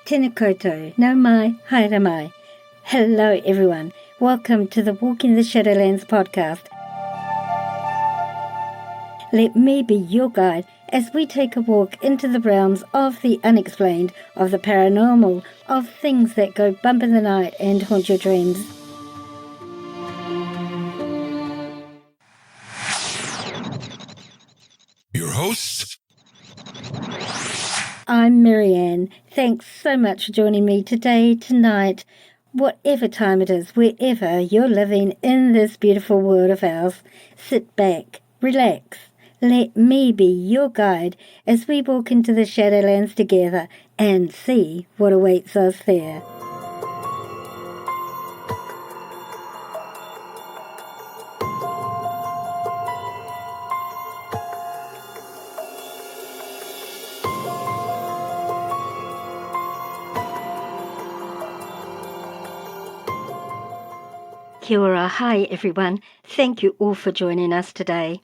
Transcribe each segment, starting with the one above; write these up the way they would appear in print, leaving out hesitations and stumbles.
Tēnā koutou, nau mai, haere mai. Hello everyone, welcome to the Walking the Shadowlands podcast. Let me be your guide as we take a walk into the realms of the unexplained, of the paranormal, of things that go bump in the night and haunt your dreams. Your hosts? I'm Marianne. Thanks so much for joining me today, tonight, whatever time it is, wherever you're living in this beautiful world of ours. Sit back, relax. Let me be your guide as we walk into the Shadowlands together and see what awaits us there. Kia ora, hi everyone. Thank you all for joining us today.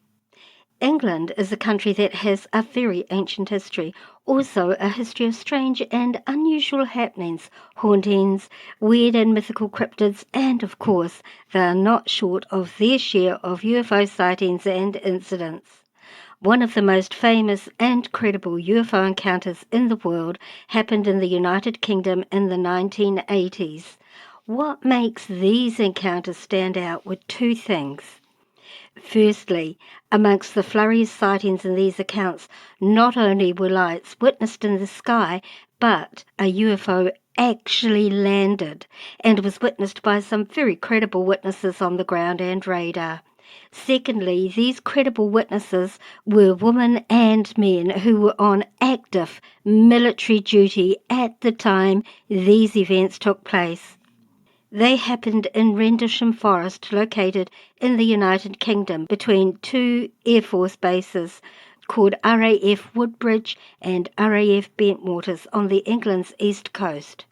England is a country that has a very ancient history, also a history of strange and unusual happenings, hauntings, weird and mythical cryptids, and of course, they are not short of their share of UFO sightings and incidents. One of the most famous and credible UFO encounters in the world happened in the United Kingdom in the 1980s. What makes these encounters stand out were two things. Firstly, amongst the flurry of sightings in these accounts, not only were lights witnessed in the sky, but a UFO actually landed and was witnessed by some very credible witnesses on the ground and radar. Secondly, these credible witnesses were women and men who were on active military duty at the time these events took place. They happened in Rendelsham Forest, located in the United Kingdom between two Air Force bases called RAF Woodbridge and RAF Bentwaters on the England's east coast.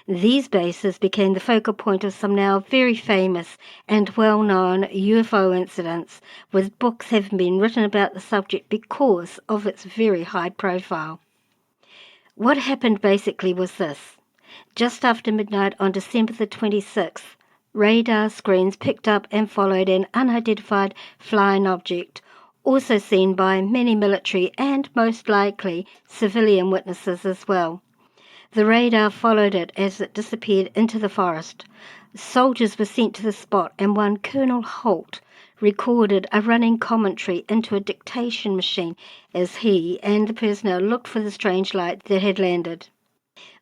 These bases became the focal point of some now very famous and well-known UFO incidents, with books having been written about the subject because of its very high profile. What happened basically was this. Just after midnight on December the 26th, radar screens picked up and followed an unidentified flying object, also seen by many military and most likely civilian witnesses as well. The radar followed it as it disappeared into the forest. Soldiers were sent to the spot and one Colonel Holt recorded a running commentary into a dictation machine as he and the personnel looked for the strange light that had landed.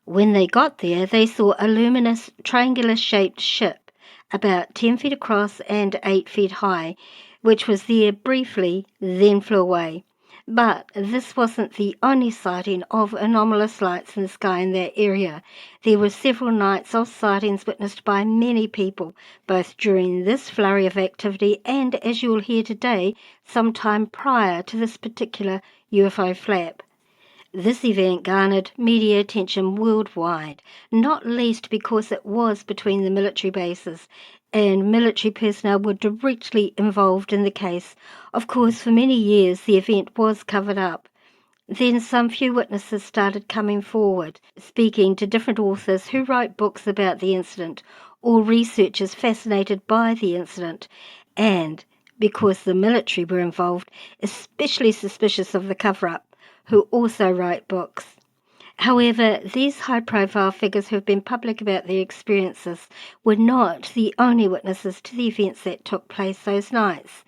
When they got there, they saw a luminous, triangular-shaped ship, about 10 feet across and 8 feet high, which was there briefly, then flew away. But this wasn't the only sighting of anomalous lights in the sky in that area. There were several nights of sightings witnessed by many people, both during this flurry of activity and, as you'll hear today, sometime prior to this particular UFO flap. This event garnered media attention worldwide, not least because it was between the military bases, and military personnel were directly involved in the case. Of course, for many years the event was covered up. Then some few witnesses started coming forward, speaking to different authors who write books about the incident, or researchers fascinated by the incident, and, because the military were involved, especially suspicious of the cover-up, who also write books. However, these high-profile figures who have been public about their experiences were not the only witnesses to the events that took place those nights.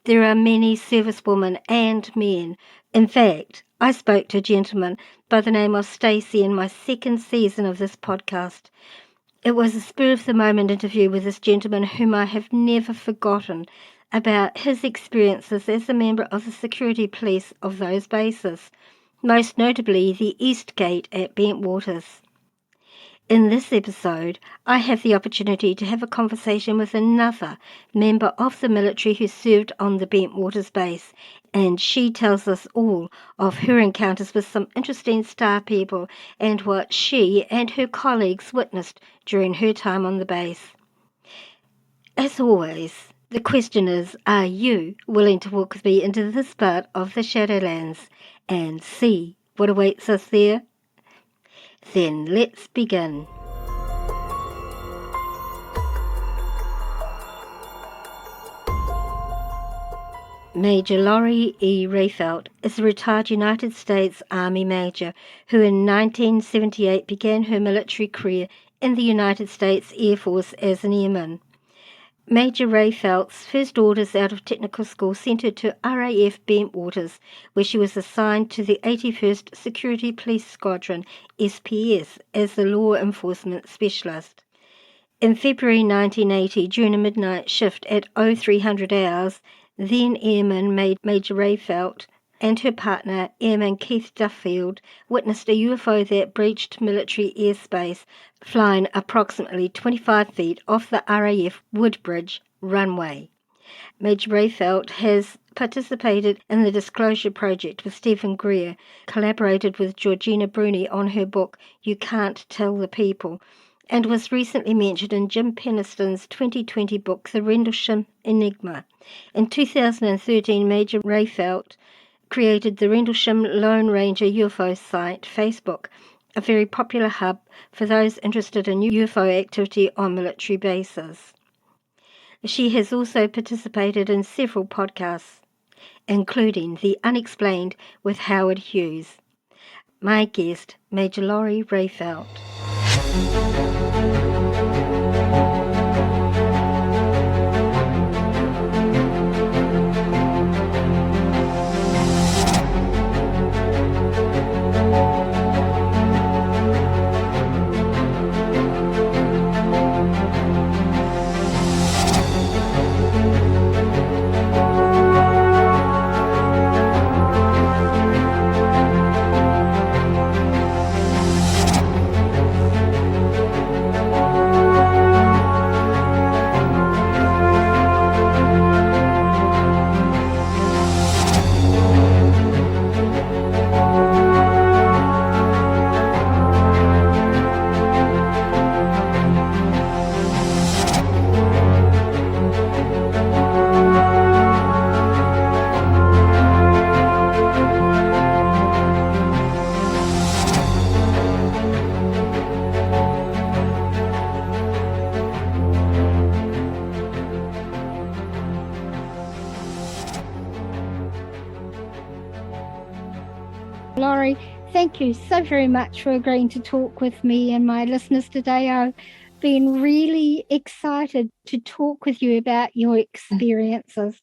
There are many servicewomen and men. In fact, I spoke to a gentleman by the name of Stacey in my second season of this podcast. It was a spur-of-the-moment interview with this gentleman whom I have never forgotten, about his experiences as a member of the security police of those bases, most notably the East Gate at Bentwaters. In this episode, I have the opportunity to have a conversation with another member of the military who served on the Bentwaters base, and she tells us all of her encounters with some interesting star people and what she and her colleagues witnessed during her time on the base. As always, the question is, are you willing to walk with me into this part of the Shadowlands and see what awaits us there? Then let's begin. Major Laurie E. Rayfeld is a retired United States Army major who in 1978 began her military career in the United States Air Force as an airman. Major Rayfeld's first orders out of technical school sent her to RAF Bentwaters, where she was assigned to the 81st Security Police Squadron, SPS, as the law enforcement specialist. In February 1980, during a midnight shift at 0300 hours, then Airman Major Rayfeld and her partner, Airman Keith Duffield, witnessed a UFO that breached military airspace, flying approximately 25 feet off the RAF Woodbridge runway. Major Rayfeld has participated in the Disclosure Project with Stephen Greer, collaborated with Georgina Bruni on her book You Can't Tell the People, and was recently mentioned in Jim Peniston's 2020 book, The Rendlesham Enigma. In 2013, Major Rayfeld created the Rendelsham Lone Ranger UFO site, Facebook, a very popular hub for those interested in UFO activity on military bases. She has also participated in several podcasts, including The Unexplained with Howard Hughes. My guest, Major Laurie Rayfeld. Laurie, thank you so very much for agreeing to talk with me and my listeners today. I've been really excited to talk with you about your experiences.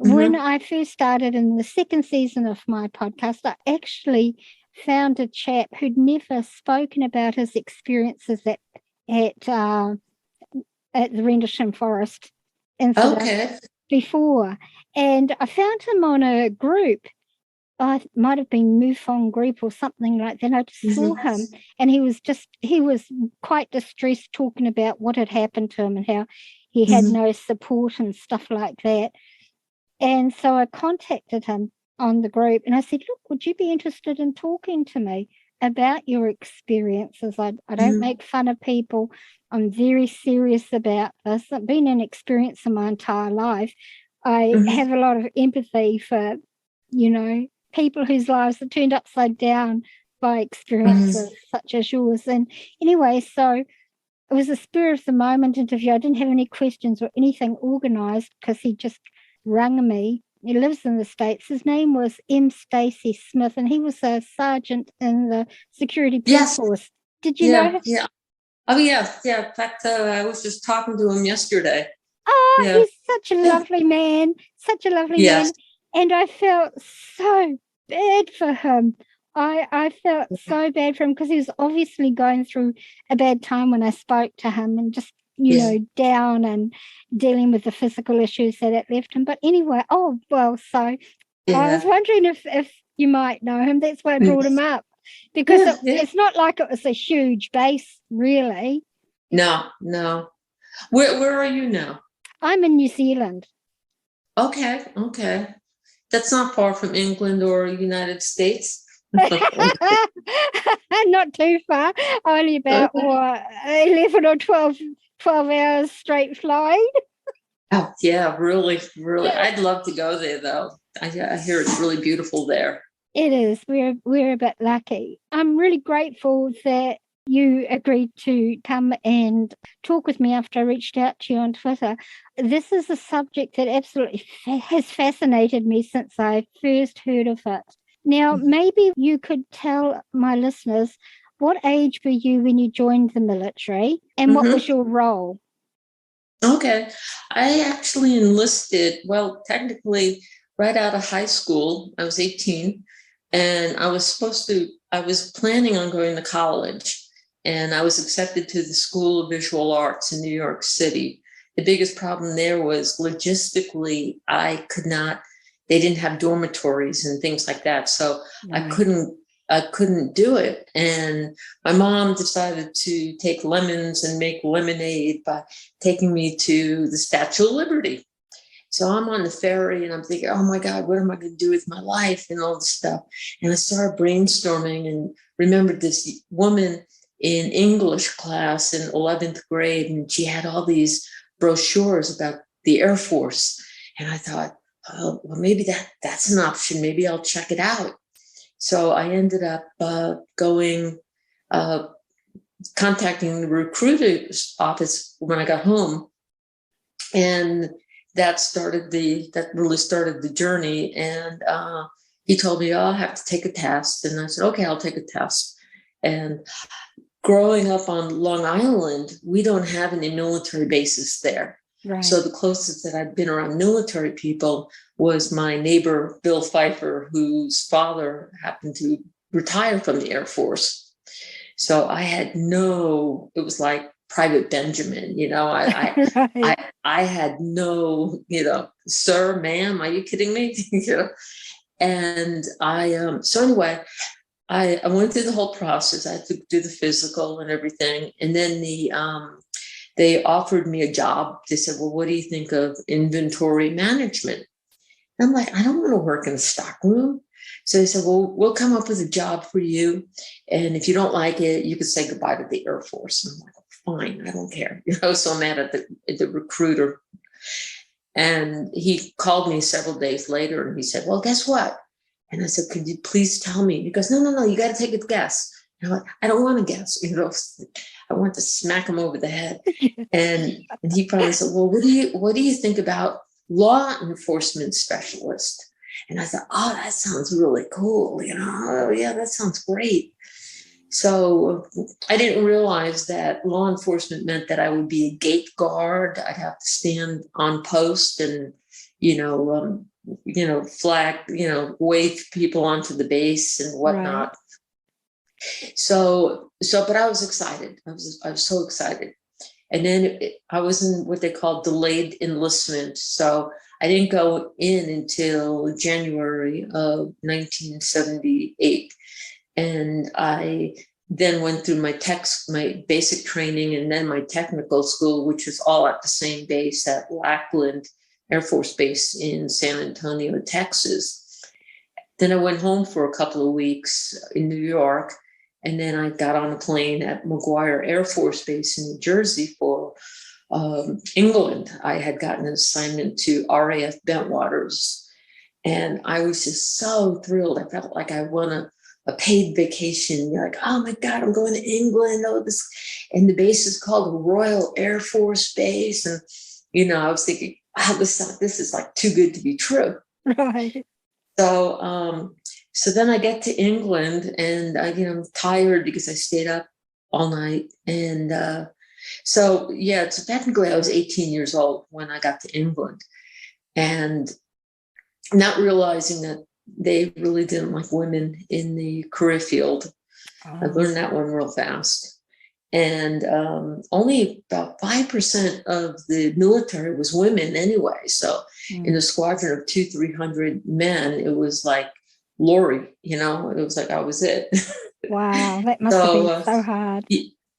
Mm-hmm. When I first started in the second season of my podcast, I actually found a chap who'd never spoken about his experiences at the Rendelsham Forest incident before. And I found him on a group. It might have been MUFON group or something like that. I just saw him, and he was quite distressed, talking about what had happened to him and how he had no support and stuff like that. And so I contacted him on the group, and I said, look, would you be interested in talking to me about your experiences? I don't make fun of people. I'm very serious about this. I've been an experience in my entire life. I have a lot of empathy for, people whose lives are turned upside down by experiences such as yours. And anyway, so it was a spur of the moment interview. I didn't have any questions or anything organised because he just rang me. He lives in the States. His name was M. Stacey Smith, and he was a sergeant in the security police force. Did you know him? Yeah. Oh, yeah. Yeah. In fact, I was just talking to him yesterday. Oh, yeah. He's such a lovely man. Such a lovely man. And I felt so bad for him. I felt so bad for him because he was obviously going through a bad time when I spoke to him, and just, down and dealing with the physical issues that it left him. But anyway, I was wondering if you might know him. That's why I brought him up, because it's not like it was a huge base, really. No. Where are you now? I'm in New Zealand. Okay. That's not far from England or United States. Not too far. Only about 11 or 12 hours straight flying. Oh, yeah, really. I'd love to go there, though. I hear it's really beautiful there. It is. We're a bit lucky. I'm really grateful that you agreed to come and talk with me after I reached out to you on Twitter. This is a subject that absolutely has fascinated me since I first heard of it. Now, maybe you could tell my listeners, what age were you when you joined the military, and what was your role? Okay. I actually enlisted, well, technically right out of high school. I was 18, and I was planning on going to college, and I was accepted to the School of Visual Arts in New York City. The biggest problem there was logistically, they didn't have dormitories and things like that. So I couldn't do it. And my mom decided to take lemons and make lemonade by taking me to the Statue of Liberty. So I'm on the ferry and I'm thinking, oh my God, what am I going to do with my life and all this stuff? And I started brainstorming and remembered this woman in English class in 11th grade, and she had all these brochures about the Air Force. And I thought, oh, well, maybe that's an option. Maybe I'll check it out. So I ended up contacting the recruiter's office when I got home, and that really started the journey. And he told me, oh, I'll have to take a test. And I said, okay, I'll take a test. And growing up on Long Island, we don't have any military bases there. Right. So the closest that I'd been around military people was my neighbor, Bill Pfeiffer, whose father happened to retire from the Air Force. So I had it was like Private Benjamin, Right. I had no, sir, ma'am, are you kidding me? And so anyway, I went through the whole process. I had to do the physical and everything. And then they offered me a job. They said, well, what do you think of inventory management? And I'm like, I don't want to work in a stockroom. So they said, well, we'll come up with a job for you. And if you don't like it, you can say goodbye to the Air Force. And I'm like, fine, I don't care. So mad at the recruiter. And he called me several days later and he said, well, guess what? And I said, could you please tell me? He goes, no, you got to take a guess. And I'm like, I don't want to guess. I want to smack him over the head. And he finally said, well, what do you think about law enforcement specialist? And I thought, oh, that sounds really cool. Oh yeah, that sounds great. So I didn't realize that law enforcement meant that I would be a gate guard. I'd have to stand on post and, flag, wave people onto the base and whatnot. Right. But I was excited. I was so excited. And then I was in what they call delayed enlistment. So I didn't go in until January of 1978. And I then went through my basic training and then my technical school, which was all at the same base at Lackland Air Force Base in San Antonio, Texas. Then I went home for a couple of weeks in New York. And then I got on a plane at McGuire Air Force Base in New Jersey for England. I had gotten an assignment to RAF Bentwaters. And I was just so thrilled. I felt like I won a paid vacation. You're like, oh my God, I'm going to England. Oh, this, and the base is called the Royal Air Force Base. And, I was thinking, wow, this is like too good to be true. Right. So then I get to England and I'm tired because I stayed up all night. And so technically I was 18 years old when I got to England, and not realizing that they really didn't like women in the career field. I learned that one real fast. And only about 5% of the military was women anyway. So in a squadron of 200-300 men, it was like Laurie, it was like I was it. Wow, that must have been so hard.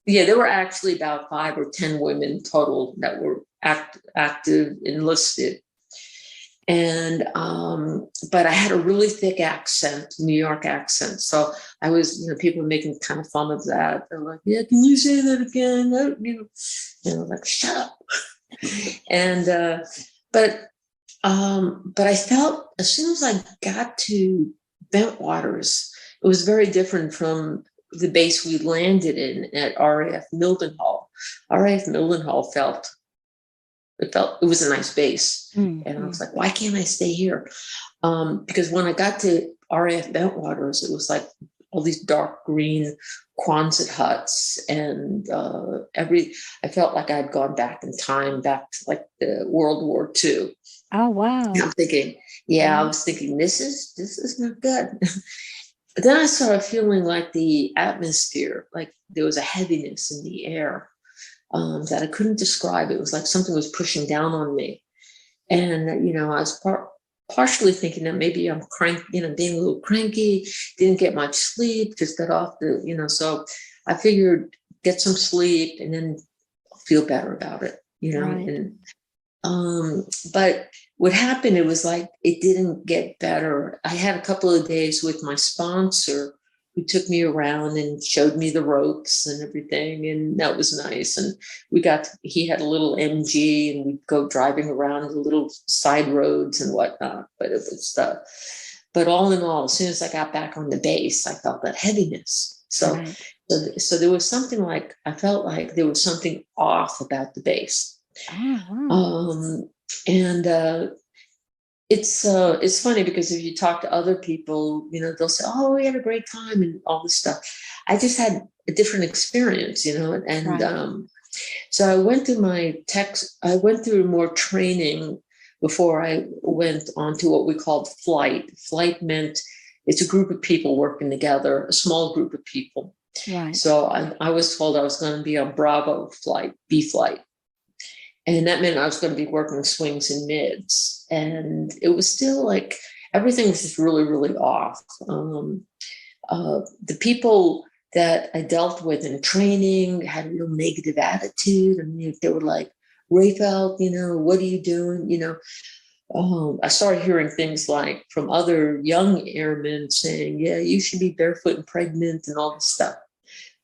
Yeah, there were actually about 5 or 10 women total that were active, enlisted. And but I had a really thick accent, New York accent. So I was, people were making kind of fun of that. They're like, yeah, can you say that again? Like, shut up. And but I felt as soon as I got to Bentwaters. It was very different from the base we landed in at RAF Mildenhall. RAF Mildenhall it was a nice base. And I was like, why can't I stay here? Because when I got to RAF Bentwaters, it was like all these dark green Quonset huts, and I felt like I'd gone back in time, back to like the World War II. Oh, wow. And I'm thinking, I was thinking, this is not good. But then I started feeling like the atmosphere, like there was a heaviness in the air that I couldn't describe. It was like something was pushing down on me. And, I was partially thinking that maybe I'm being a little cranky, didn't get much sleep, just got off so I figured get some sleep and then feel better about it, Right. And, but what happened, it was like, it didn't get better. I had a couple of days with my sponsor who took me around and showed me the ropes and everything. And that was nice. And he had a little MG and we'd go driving around the little side roads and whatnot. But it was but all in all, as soon as I got back on the base, I felt that heaviness. So there was something like, I felt like there was something off about the base. Oh, wow. And it's funny because if you talk to other people, they'll say, "Oh, we had a great time," and all this stuff. I just had a different experience, and so I went through more training before I went on to what we called flight. Flight meant it's a group of people working together, a small group of people. Right. So I was told I was going to be on Bravo flight, B flight. And that meant I was going to be working swings and mids. And it was still like, everything was just really, really off. The people that I dealt with in training had a real negative attitude. I mean, they were like, Rayfeld, what are you doing? I started hearing things like from other young airmen saying, yeah, you should be barefoot and pregnant and all this stuff.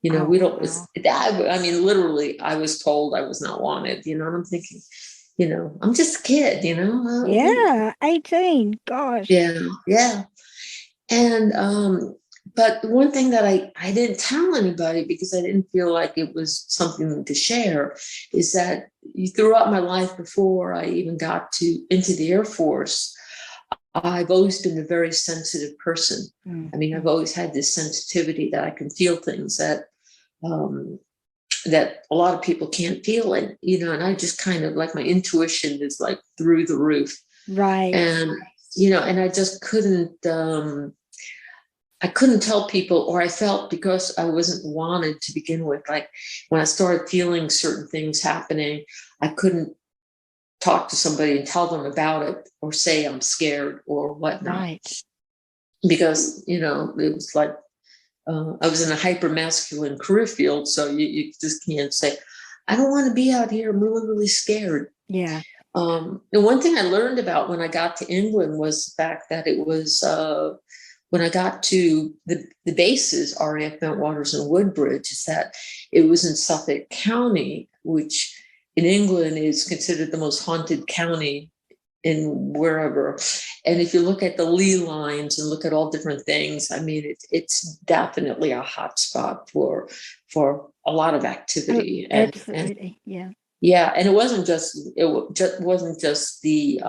We don't, I mean, literally, I was told I was not wanted, and I'm thinking, I'm just a kid, Yeah, 18, gosh. Yeah. And, but one thing that I didn't tell anybody because I didn't feel like it was something to share is that throughout my life before I even got into the Air Force, I've always been a very sensitive person. I mean, I've always had this sensitivity that I can feel things that a lot of people can't feel. And, and I just kind of like my intuition is like through the roof. Right. And, and I just I couldn't tell people, or I felt because I wasn't wanted to begin with, like when I started feeling certain things happening, I couldn't talk to somebody and tell them about it or say I'm scared or whatnot. Right. Because, it was like, I was in a hyper masculine career field. So you just can't say, I don't want to be out here. I'm really, really scared. Yeah. And one thing I learned about when I got to England was the fact that it was, when I got to the bases, RAF Bentwaters and Woodbridge, is that it was in Suffolk County, which in England is considered the most haunted county in wherever. And if you look at the Lee lines and look at all different things, I mean, it's definitely a hot spot for a lot of activity. Absolutely. Yeah. Yeah. And it wasn't just the,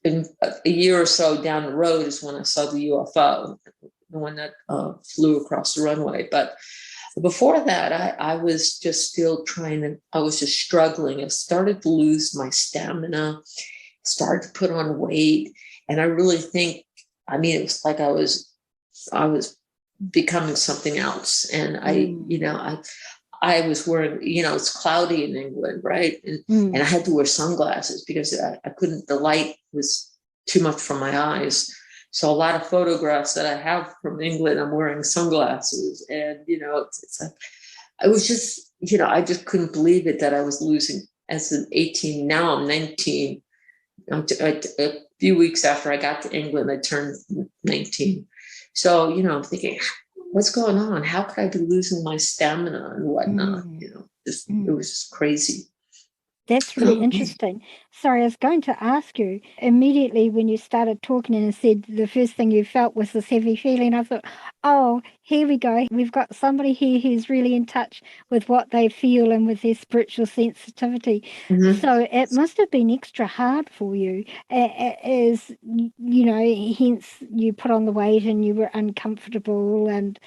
in a year or so down the road is when I saw the UFO, the one that flew across the runway. But before that, I was just still I was just struggling. I started to lose my stamina, started to put on weight. And I really think, I mean, it was like I was becoming something else. And I was wearing, it's cloudy in England, right? And I had to wear sunglasses because I couldn't, the light was too much for my eyes. So a lot of photographs that I have from England, I'm wearing sunglasses. And, it's like, I was just, I just couldn't believe it that I was losing as an 18. Now I'm 19. A few weeks after I got to England, I turned 19. So, I'm thinking, what's going on? How could I be losing my stamina and whatnot? It was just crazy. That's really interesting. Sorry, I was going to ask you immediately when you started talking and said the first thing you felt was this heavy feeling. I thought, oh, here we go. We've got somebody here who's really in touch with what they feel and with their spiritual sensitivity. Mhm. So it must have been extra hard for you, as you know, hence you put on the weight and you were uncomfortable and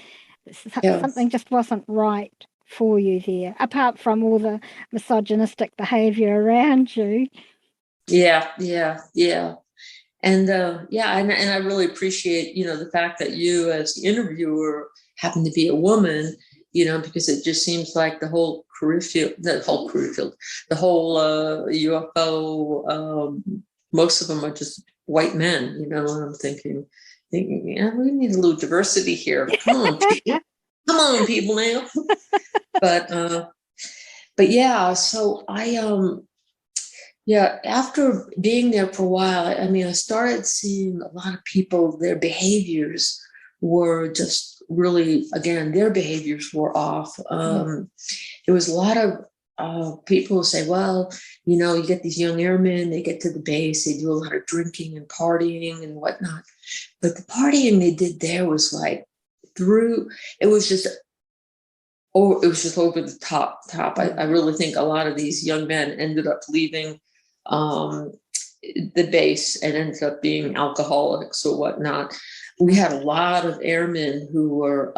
Yeah. something just wasn't right for you there, apart from all the misogynistic behavior around you. Yeah. Yeah. Yeah. And yeah, and I really appreciate, the fact that you, as the interviewer, happen to be a woman, because it just seems like the whole UFO, most of them are just white men, and I'm thinking, yeah, we need a little diversity here. Come on, people now. But yeah, so yeah, after being there for a while, I mean, I started seeing a lot of people, their behaviors were just really, again, their behaviors were off. There was a lot of people who say, well, you get these young airmen, they get to the base, they do a lot of drinking and partying and whatnot. But the partying they did there was like it was just over the top. I really think a lot of these young men ended up leaving the base and ended up being alcoholics or whatnot. We had a lot of airmen who were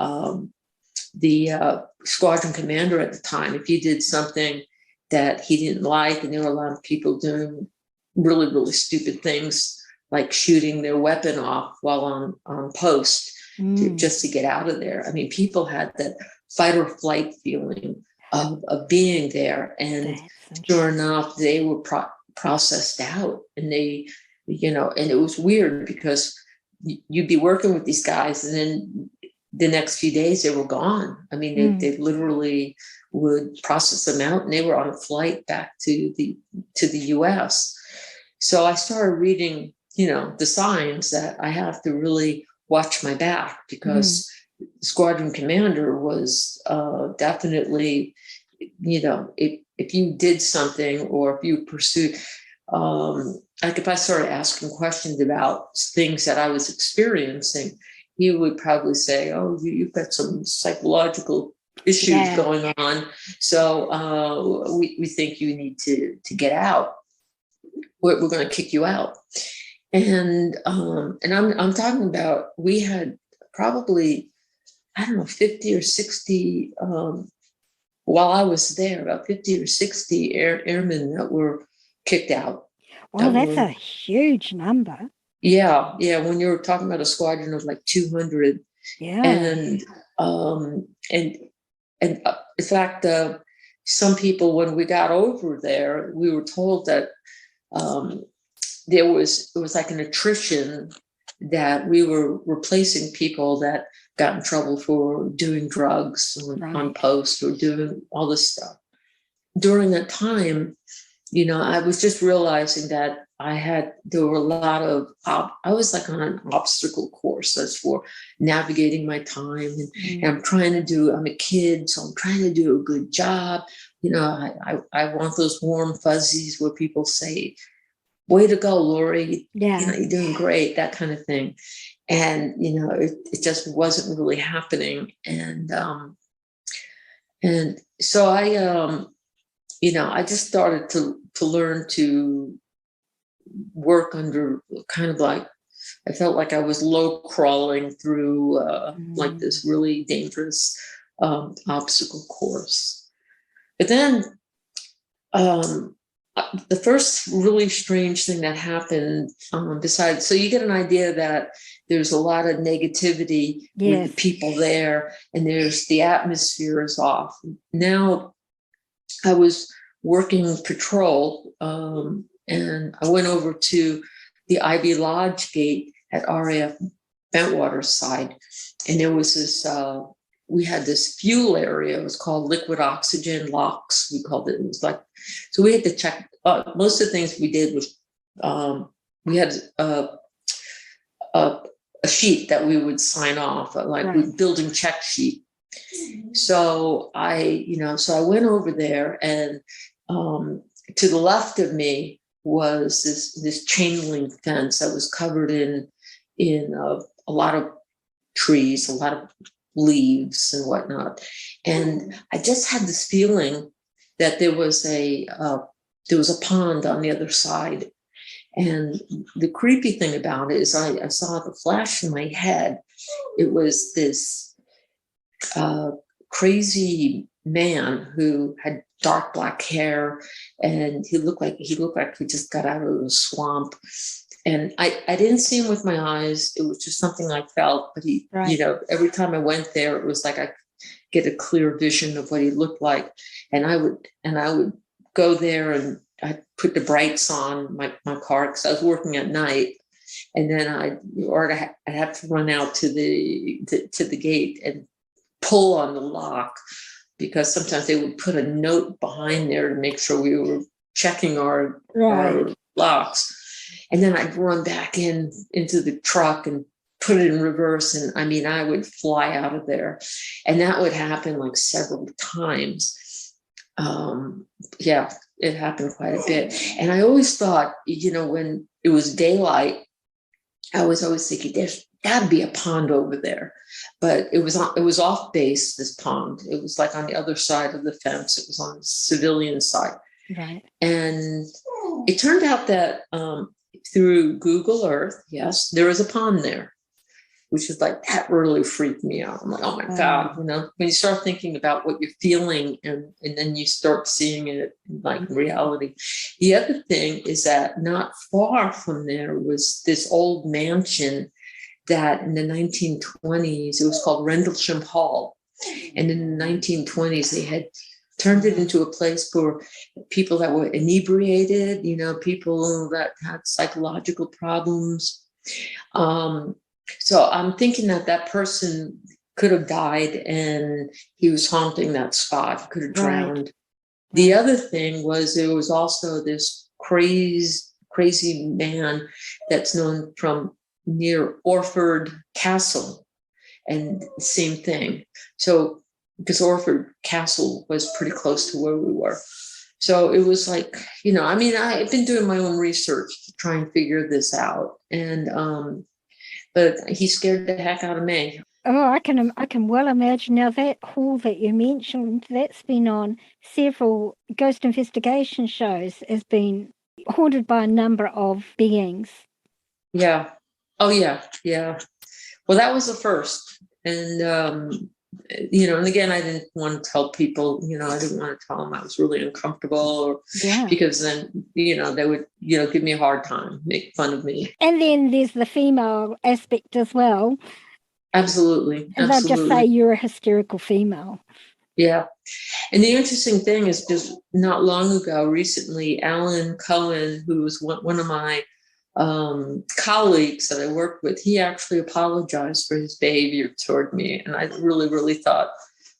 the squadron commander at the time. If he did something that he didn't like, and there were a lot of people doing really, really stupid things, like shooting their weapon off while on post just to get out of there. I mean, people had that fight or flight feeling of being there. And sure enough, they were processed out. And they, and it was weird because you'd be working with these guys and then the next few days they were gone. I mean, they literally would process them out and they were on a flight back to the US. So I started reading, the signs that I have to really watch my back, because squadron commander was definitely, if you did something or if you pursued, like if I started asking questions about things that I was experiencing, he would probably say, oh, you've got some psychological issues going on. So we think you need to get out. We're going to kick you out. And I'm talking about, we had probably, I don't know, 50 or 60, while I was there, about 50 or 60 airmen that were kicked out. Well, that's a huge number. Yeah. When you're talking about a squadron of like 200. Yeah. And in fact, some people, when we got over there, we were told that it was like an attrition, that we were replacing people that got in trouble for doing drugs on post or doing all this stuff. During that time, I was just realizing that there were a lot of, I was like on an obstacle course. That's for navigating my time. And I'm a kid, so I'm trying to do a good job. I want those warm fuzzies where people say, way to go, Laurie. You're doing great, that kind of thing. And, it just wasn't really happening. And so I just started to learn to work under kind of like, I felt like I was low crawling through like this really dangerous obstacle course. But then the first really strange thing that happened, besides, so you get an idea that there's a lot of negativity with the people there, and the atmosphere is off. Now I was working patrol, and I went over to the Ivy Lodge gate at RAF Bentwaters side, and there was this, we had this fuel area. It was called liquid oxygen locks, we called it. It was like, so we had to check, most of the things we did was, we had a sheet that we would sign off, building check sheet. So I went over there, and to the left of me was this chain link fence that was covered in a lot of trees, a lot of leaves and whatnot. And I just had this feeling that there was a pond on the other side. And the creepy thing about it is I saw the flash in my head. It was this crazy man who had dark black hair, and he looked like he just got out of the swamp. And I didn't see him with my eyes. It was just something I felt. But he, Right. Every time I went there, it was like I could get a clear vision of what he looked like. And I would go there, and I'd put the brights on my car because I was working at night. And then I'd have to run out to the gate and pull on the lock, because sometimes they would put a note behind there to make sure we were checking our locks. And then I'd run back into the truck and put it in reverse. And I mean, I would fly out of there. And that would happen like several times. Yeah, it happened quite a bit. And I always thought, when it was daylight, I was always thinking there's got to be a pond over there. But it was off base, this pond. It was like on the other side of the fence. It was on the civilian side. Right. And it turned out that through Google Earth, yes, there is a pond there, which is like, that really freaked me out. I'm like, oh my God, when you start thinking about what you're feeling and then you start seeing it like in reality. The other thing is that not far from there was this old mansion that in the 1920s, it was called Rendelsham Hall. And in the 1920s, they had turned it into a place for people that were inebriated, people that had psychological problems. So I'm thinking that person could have died and he was haunting that spot. He could have drowned. Right. The other thing was there was also this crazy man that's known from near Orford Castle, and same thing. So because Orford Castle was pretty close to where we were. So it was like, I've been doing my own research to try and figure this out. And but he scared the heck out of me. Oh, I can well imagine. Now, that hall that you mentioned, that's been on several ghost investigation shows, has been haunted by a number of beings. Yeah. Oh, yeah. Yeah. Well, that was the first. And, and again, I didn't want to tell people, I didn't want to tell them I was really uncomfortable because then, they would, give me a hard time, make fun of me. And then there's the female aspect as well. Absolutely. And they'll just say you're a hysterical female. Yeah. And the interesting thing is just not long ago, recently, Alan Cohen, who was one of my colleagues that I worked with, he actually apologized for his behavior toward me. And I really, really thought,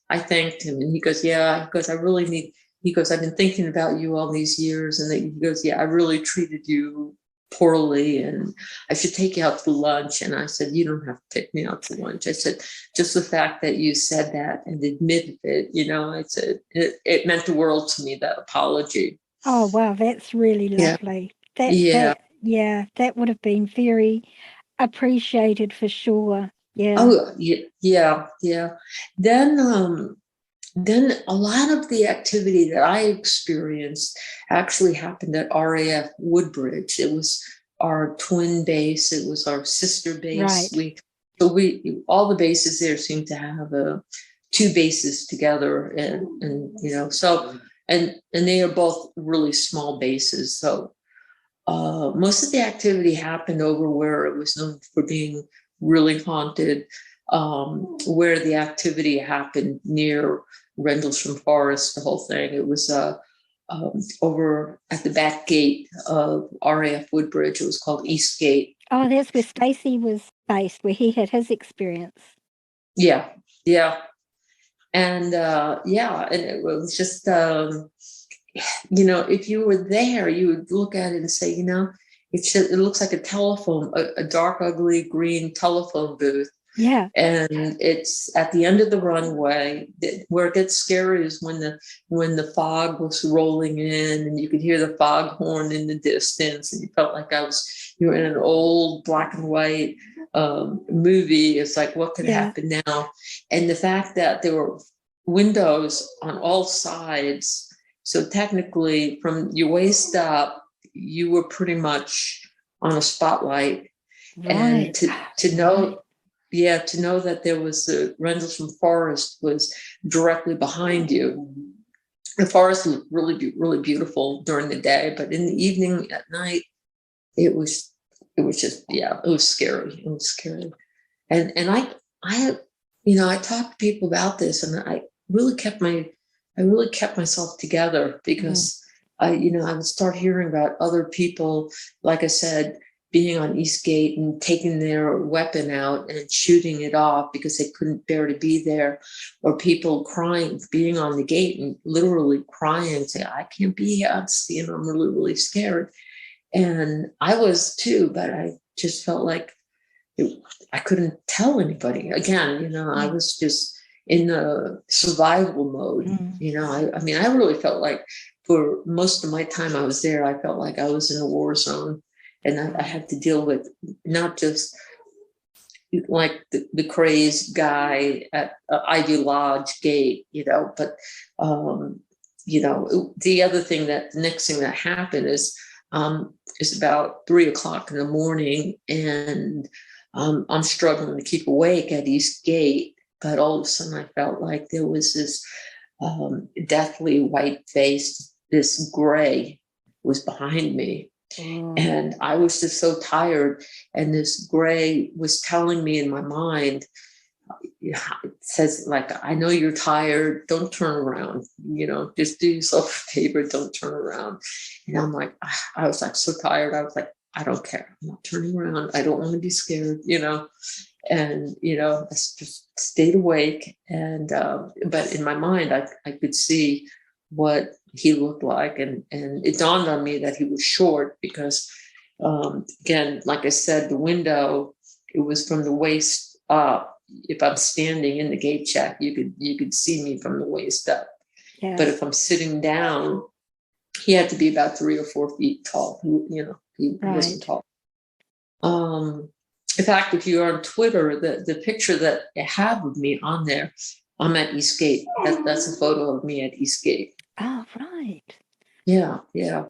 I thanked him. And he goes, yeah, because I've been thinking about you all these years. And he goes, yeah, I really treated you poorly and I should take you out to lunch. And I said, you don't have to take me out to lunch. I said, just the fact that you said that and admitted it, I said, it meant the world to me, that apology. Oh, wow. That's really lovely. That would have been very appreciated for sure. Yeah. Oh, yeah. Then a lot of the activity that I experienced actually happened at RAF Woodbridge. It was our twin base. It was our sister base. Right. All the bases there seem to have two bases together, and so they are both really small bases. So most of the activity happened over where it was known for being really haunted. Where the activity happened near Rendlesham Forest, the whole thing. It was over at the back gate of RAF Woodbridge. It was called East Gate. Oh, that's where Stacy was based, where he had his experience. Yeah. And and it was just, if you were there, you would look at it and say, it looks like a dark, ugly green telephone booth Yeah. And it's at the end of the runway. Where it gets scary is when the fog was rolling in, and you could hear the foghorn in the distance, and you felt like you were in an old black and white movie. It's like, what could happen now? And the fact that there were windows on all sides, so technically from your waist up, you were pretty much on a spotlight. Right. And to know, to know that there was the Rendlesham Forest was directly behind you. The forest was really, really beautiful during the day, but in the evening, at night, it was just, it was scary. It was scary. And I talked to people about this, and I really kept myself together, because I would start hearing about other people, like I said, being on Eastgate and taking their weapon out and shooting it off because they couldn't bear to be there, or people crying, being on the gate and literally crying, say, I can't be here, I'm really, really scared. And I was too, but I just felt like I couldn't tell anybody. Again, I was just in the survival mode. I really felt like for most of my time I was there, I felt like I was in a war zone. And I had to deal with not just like the crazed guy at Ivy Lodge gate, but, the other thing the next thing that happened is about 3:00 in the morning, and I'm struggling to keep awake at East Gate, but all of a sudden I felt like there was this deathly white face, this gray was behind me. And I was just so tired, and this gray was telling me in my mind, it says, like, I know you're tired, don't turn around, just do yourself a favor, don't turn around. And I'm like, I was like so tired, I was like, I don't care, I'm not turning around, I don't want to be scared, and I just stayed awake. And but in my mind I could see what he looked like, and it dawned on me that he was short, because again, like I said, the window, it was from the waist up. If I'm standing in the gate check, you could see me from the waist up. But if I'm sitting down, he had to be about 3 or 4 feet tall. He wasn't tall. In fact, if you're on Twitter, the picture that I have of me on there, I'm at Eastgate. That's a photo of me at Eastgate. Oh, right. Yeah.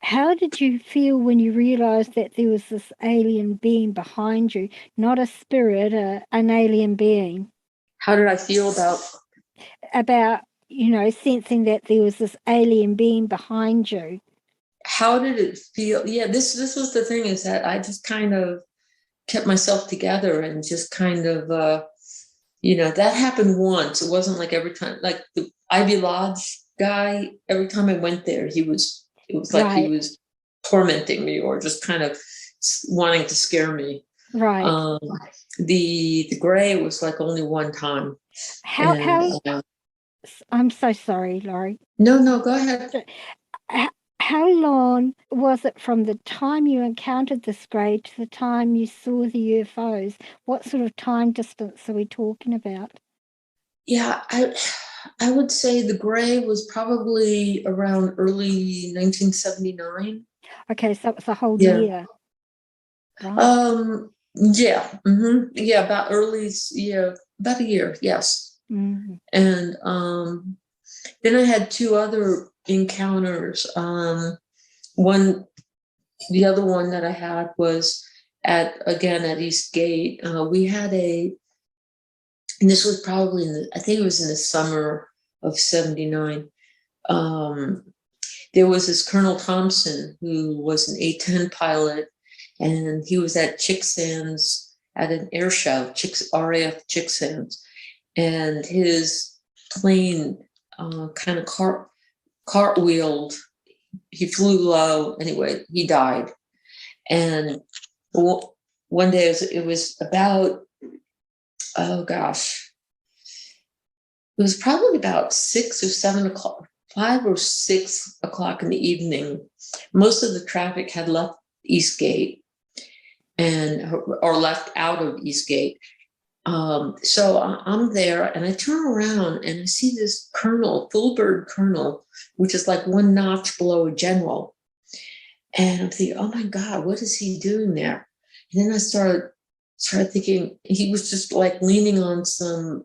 How did you feel when you realized that there was this alien being behind you? Not a spirit, an alien being. How did I feel about sensing that there was this alien being behind you? How did it feel? Yeah, this was the thing, is that I just kind of kept myself together and just kind of, that happened once. It wasn't like every time, like the Ivy Lodge guy, every time I went there, it was like he was tormenting me, or just kind of wanting to scare me. Right. The gray was like only one time. How I'm so sorry, Laurie. No, go ahead. How long was it from the time you encountered this gray to the time you saw the UFOs? What sort of time distance are we talking about? Yeah, I would say the gray was probably around early 1979. Okay, so it was a whole year. Right. Yeah. Mm-hmm. Yeah, about about a year, yes. Mm-hmm. And then I had 2 other encounters. The other one that I had was at Eastgate. We had and this was probably I think it was in the summer of 79. There was this Colonel Thompson, who was an A-10 pilot, and he was at Chicksands at an air show, RAF Chicksands, and his plane kind of cartwheeled. He flew low. Anyway, he died. And one day it was about, oh gosh, it was probably about 6 or 7 o'clock, 5 or 6 o'clock in the evening. Most of the traffic had left Eastgate or left out of Eastgate. So I'm there and I turn around and I see this colonel, full bird colonel, which is like one notch below a general. And I'm thinking, oh my God, what is he doing there? And then I started thinking he was just like leaning on some,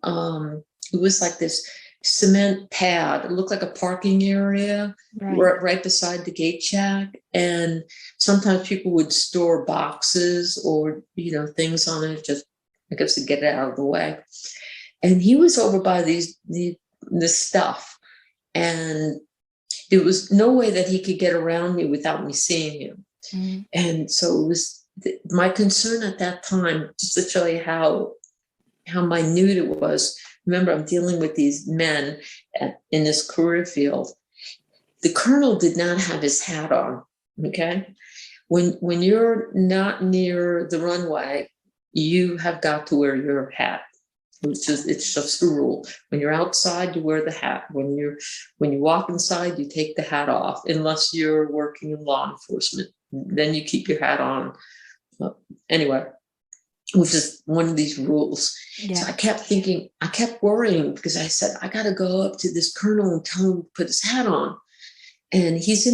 it was like this cement pad. It looked like a parking area right beside the gate shack. And sometimes people would store boxes or, things on it, just, I guess, to get it out of the way. And he was over by this stuff. And there was no way that he could get around me without me seeing him. Mm. And so it was my concern at that time, just to show you how minute it was. Remember, I'm dealing with these men in this career field. The colonel did not have his hat on. Okay. When you're not near the runway, you have got to wear your hat. It's just the rule. When you're outside, you wear the hat. When you walk inside, you take the hat off, unless you're working in law enforcement. Then you keep your hat on. Anyway, which is one of these rules. Yeah. So I kept worrying, because I said, I got to go up to this colonel and tell him to put his hat on. And he was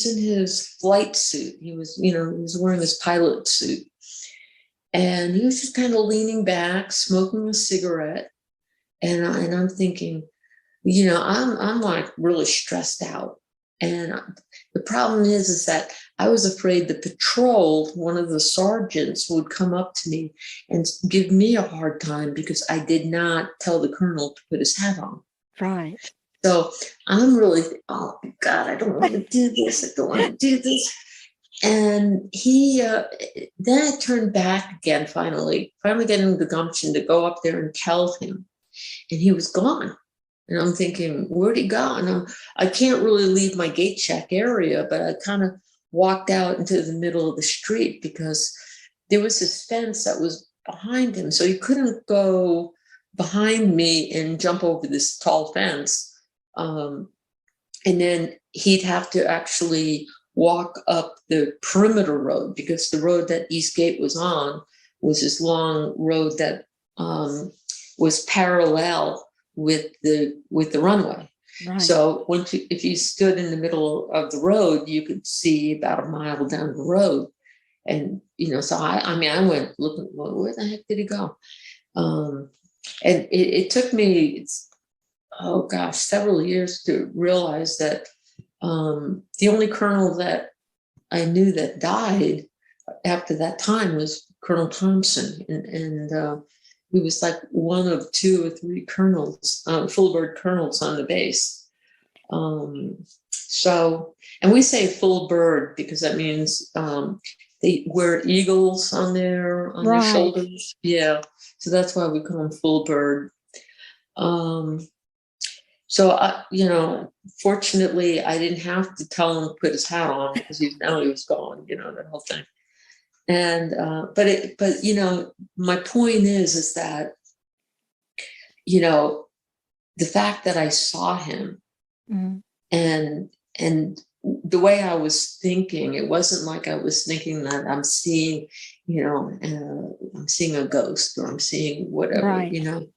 in his flight suit. He was wearing his pilot suit. And he was just kind of leaning back, smoking a cigarette. And I'm thinking, I'm like really stressed out. And the problem is that I was afraid the patrol, one of the sergeants, would come up to me and give me a hard time because I did not tell the colonel to put his hat on. Right. So I'm really, oh God, I don't want to do this. I don't want to do this. And he, then I turned back again, finally getting the gumption to go up there and tell him. And he was gone. And I'm thinking, where'd he go? And I can't really leave my gate shack area, but I kind of walked out into the middle of the street because there was this fence that was behind him. So he couldn't go behind me and jump over this tall fence. And then he'd have to actually walk up the perimeter road, because the road that Eastgate was on was this long road that was parallel with the runway. Right. So if you stood in the middle of the road, you could see about a mile down the road. And so I went looking, well, where the heck did he go? And it took me, several years to realize that the only colonel that I knew that died after that time was Colonel Thompson, and he was like one of 2 or 3 colonels, full bird colonels on the base. So, and we say full bird because that means they wear eagles on their shoulders. Yeah, so that's why we call them full bird. So, fortunately, I didn't have to tell him to put his hat on because he was gone, that whole thing. And, but my point is that, the fact that I saw him and the way I was thinking, it wasn't like I was thinking that I'm seeing, I'm seeing a ghost or I'm seeing whatever, right.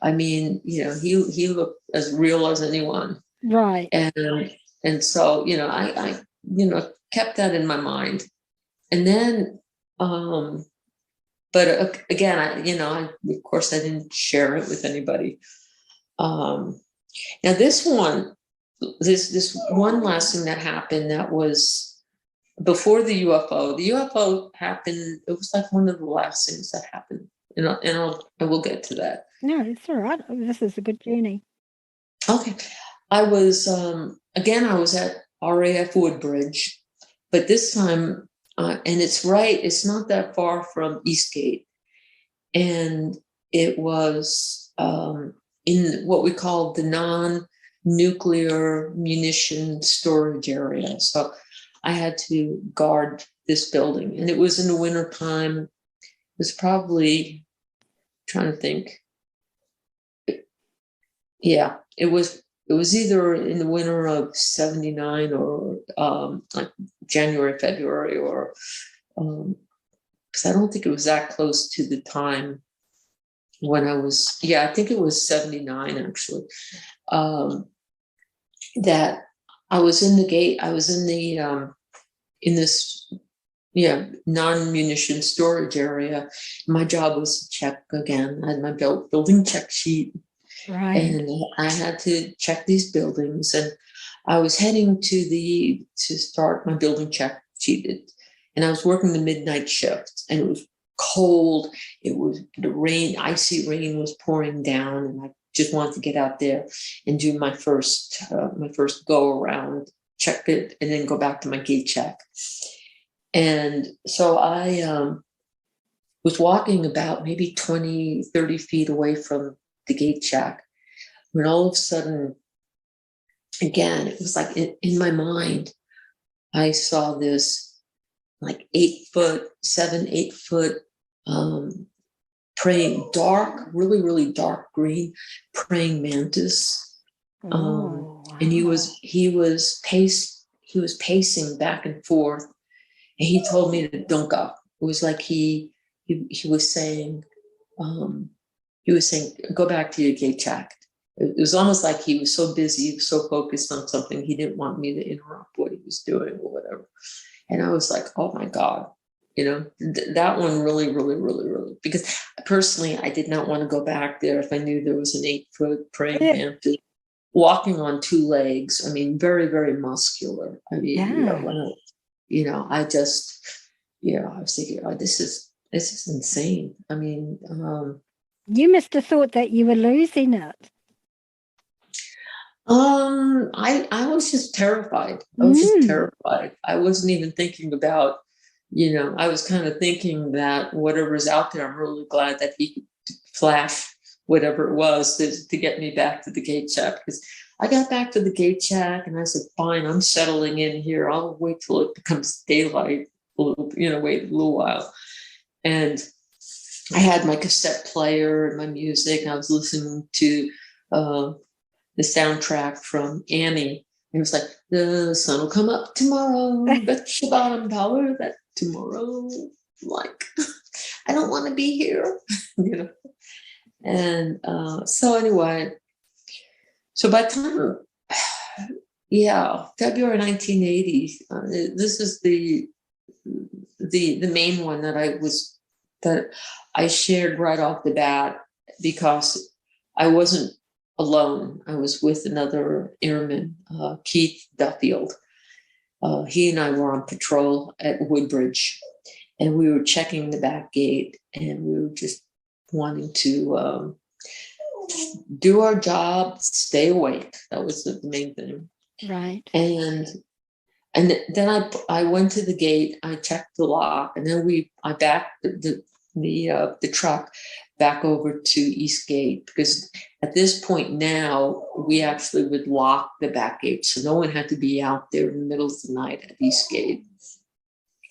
I mean, he looked as real as anyone. Right. And so, I kept that in my mind. And then, but again, I of course I didn't share it with anybody. Now this one last thing that happened, that was before the UFO. The UFO happened. It was like one of the last things that happened. I will get to that. No, it's all right. This is a good journey. Okay. I was, again, I was at RAF Woodbridge, but this time, and it's not that far from Eastgate. And it was in what we call the non-nuclear munition storage area. So I had to guard this building, and it was in the wintertime. It was probably, trying to think. Yeah, it was either in the winter of 79 or like January, February, or because I don't think it was that close to the time when I was, I think it was 79 actually, that I was in the gate, I was in the, in this, non-munition storage area. My job was to check again. I had my building check sheet. Right. And I had to check these buildings, and I was heading to start my building check sheet. And I was working the midnight shift, and it was cold. It was the rain, icy rain was pouring down, and I just wanted to get out there and do my first go around, check it, and then go back to my gate check. And so I was walking about maybe 20, 30 feet away from the gate check, when all of a sudden, again, it was like in my mind, I saw this like 7, 8 foot praying, really, really dark green praying mantis. Wow. And he was pacing back and forth, and he told me to don't go. It was like he was saying, go back to your gate check. It was almost like he was so busy, so focused on something, he didn't want me to interrupt what he was doing or whatever. And I was like, oh my God, that one really, really, really, really, because personally, I did not want to go back there if I knew there was an 8-foot praying mantis walking on 2 legs. I mean, very, very muscular. I mean, I just, I was thinking, oh, this is insane. I mean, you must have thought that you were losing it. I was just terrified. I wasn't even thinking about, I was kind of thinking that whatever's out there, I'm really glad that he could flash whatever it was to get me back to the gate check. Because I got back to the gate check and I said, fine, I'm settling in here. I'll wait till it becomes daylight, wait a little while. And I had my cassette player and my music. I was listening to the soundtrack from Annie. And it was like, the sun will come up tomorrow. Bet your bottom dollar that tomorrow, like, I don't want to be here, And so anyway, so by the time, February 1980, this is the main one that I shared right off the bat, because I wasn't alone. I was with another airman, Keith Duffield. He and I were on patrol at Woodbridge, and we were checking the back gate, and we were just wanting to do our job, stay awake. That was the main thing. Right. And then I went to the gate, I checked the lock, and then I backed the truck back over to East Gate, because at this point now we actually would lock the back gate, so no one had to be out there in the middle of the night at East Gate.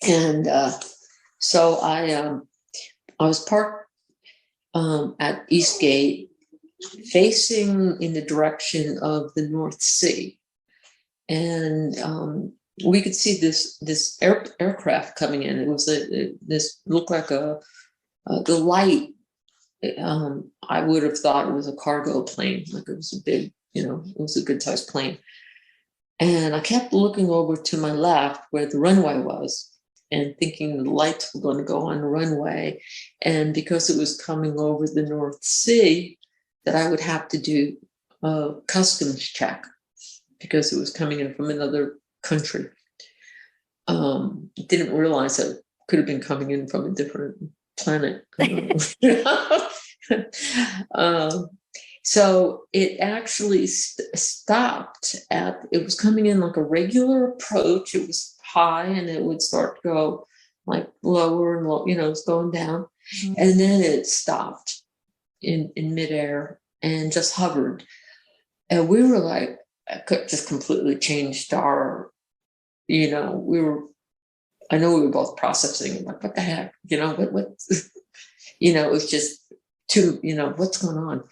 And so I was parked at East Gate, facing in the direction of the North Sea, and we could see this aircraft coming in. It was this looked like the light. I would have thought it was a cargo plane, like it was a big, it was a good sized plane. And I kept looking over to my left where the runway was, and thinking the lights were going to go on the runway. And because it was coming over the North Sea, that I would have to do a customs check, because it was coming in from another country. Didn't realize that it could have been coming in from a different planet. So it actually stopped it was coming in like a regular approach. It was high, and it would start to go like lower and low, it's going down. Mm-hmm. And then it stopped in midair and just hovered. And we were like, just completely changed our, I know we were both processing, like, what the heck, what it was just too, what's going on?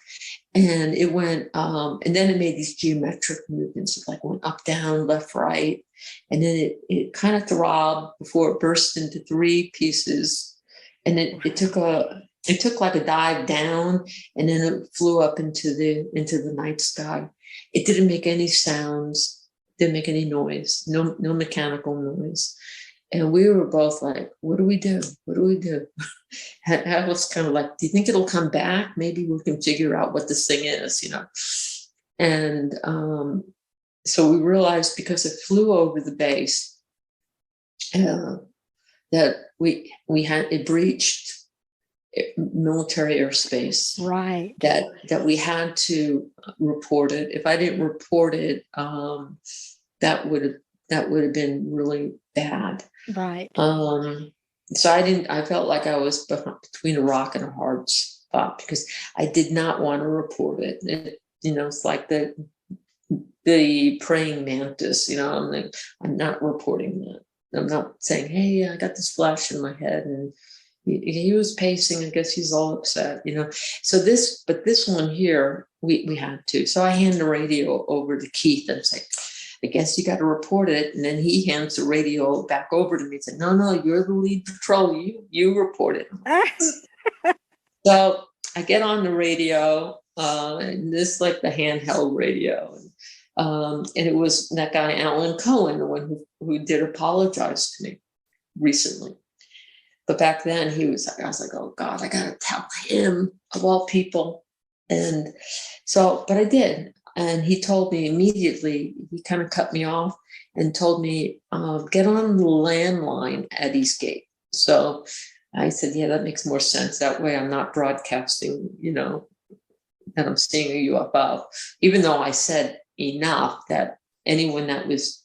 And it went, and then it made these geometric movements. It like went up, down, left, right. And then it kind of throbbed before it burst into 3 pieces. And it took it took like a dive down, and then it flew up into the night sky. It didn't make any sounds, didn't make any noise, no mechanical noise. And we were both like, what do we do? What do we do? I was kind of like, do you think it'll come back? Maybe we can figure out what this thing is, And so we realized, because it flew over the base, that it breached military airspace. Right. That we had to report it. If I didn't report it, that would have been really bad. Right. So I felt like I was between a rock and a hard spot, because I did not want to report it. It's like the praying mantis, I'm not reporting that. I'm not saying, hey, I got this flash in my head, and he was pacing. I guess he's all upset, So this one here, we had to. So I hand the radio over to Keith and say, I guess you got to report it. And then he hands the radio back over to me and said, no, you're the lead patrol. You report it. So I get on the radio, and this is like the handheld radio. And it was that guy, Alan Cohen, the one who did apologize to me recently. But back then I was like, oh God, I got to tell him, of all people. And so, but I did. And he told me immediately, he kind of cut me off and told me, get on the landline at Eastgate. So I said, yeah, that makes more sense. That way I'm not broadcasting, that I'm seeing a UFO, even though I said enough that anyone that was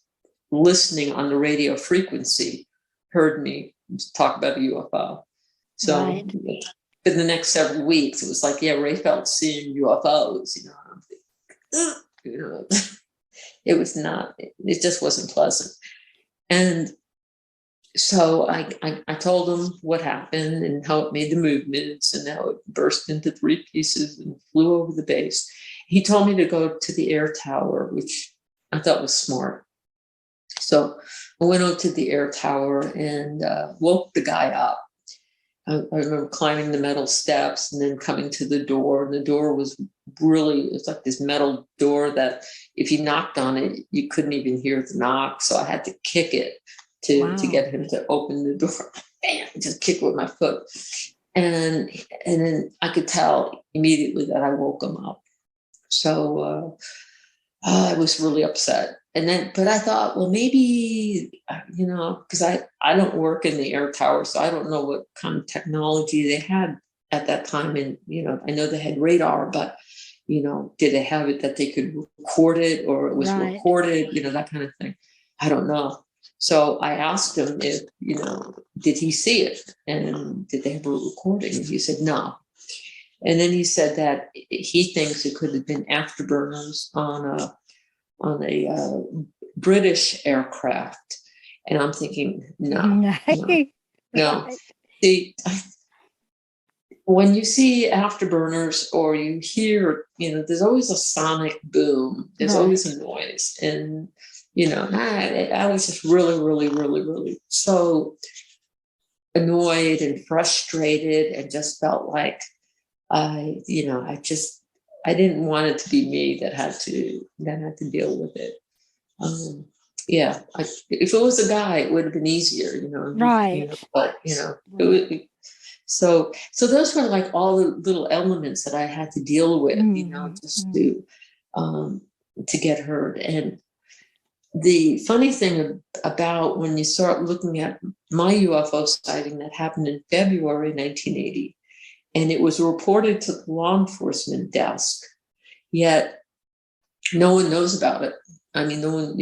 listening on the radio frequency heard me talk about a UFO. So right. For the next several weeks, it was like, yeah, Rayfeld seeing UFOs, it was not, it just wasn't pleasant. And so I told him what happened and how it made the movements and how it burst into 3 pieces and flew over the base. He told me to go to the air tower, which I thought was smart. So I went out to the air tower and woke the guy up. I remember climbing the metal steps and then coming to the door. And the door was it's like this metal door that if you knocked on it, you couldn't even hear the knock. So I had to kick it to get him to open the door. Bam, just kick with my foot. And then I could tell immediately that I woke him up. So I was really upset. But I thought, well, maybe, because I don't work in the air tower, so I don't know what kind of technology they had at that time. And, I know they had radar, but, did they have it that they could record it, or it was recorded, that kind of thing. I don't know. So I asked him if, did he see it? And did they have a recording? And he said, no. And then he said that he thinks it could have been afterburners on a British aircraft. And I'm thinking, no. See, when you see afterburners or you hear, there's always a sonic boom. There's always a noise. And, I was just really, really, really, really so annoyed and frustrated, and just felt like I didn't want it to be me that had to deal with it. If it was a guy, it would have been easier, Right. But so those were like all the little elements that I had to deal with, just to get heard. And the funny thing about when you start looking at my UFO sighting that happened in February 1980, and it was reported to the law enforcement desk, yet no one knows about it. I mean, no one,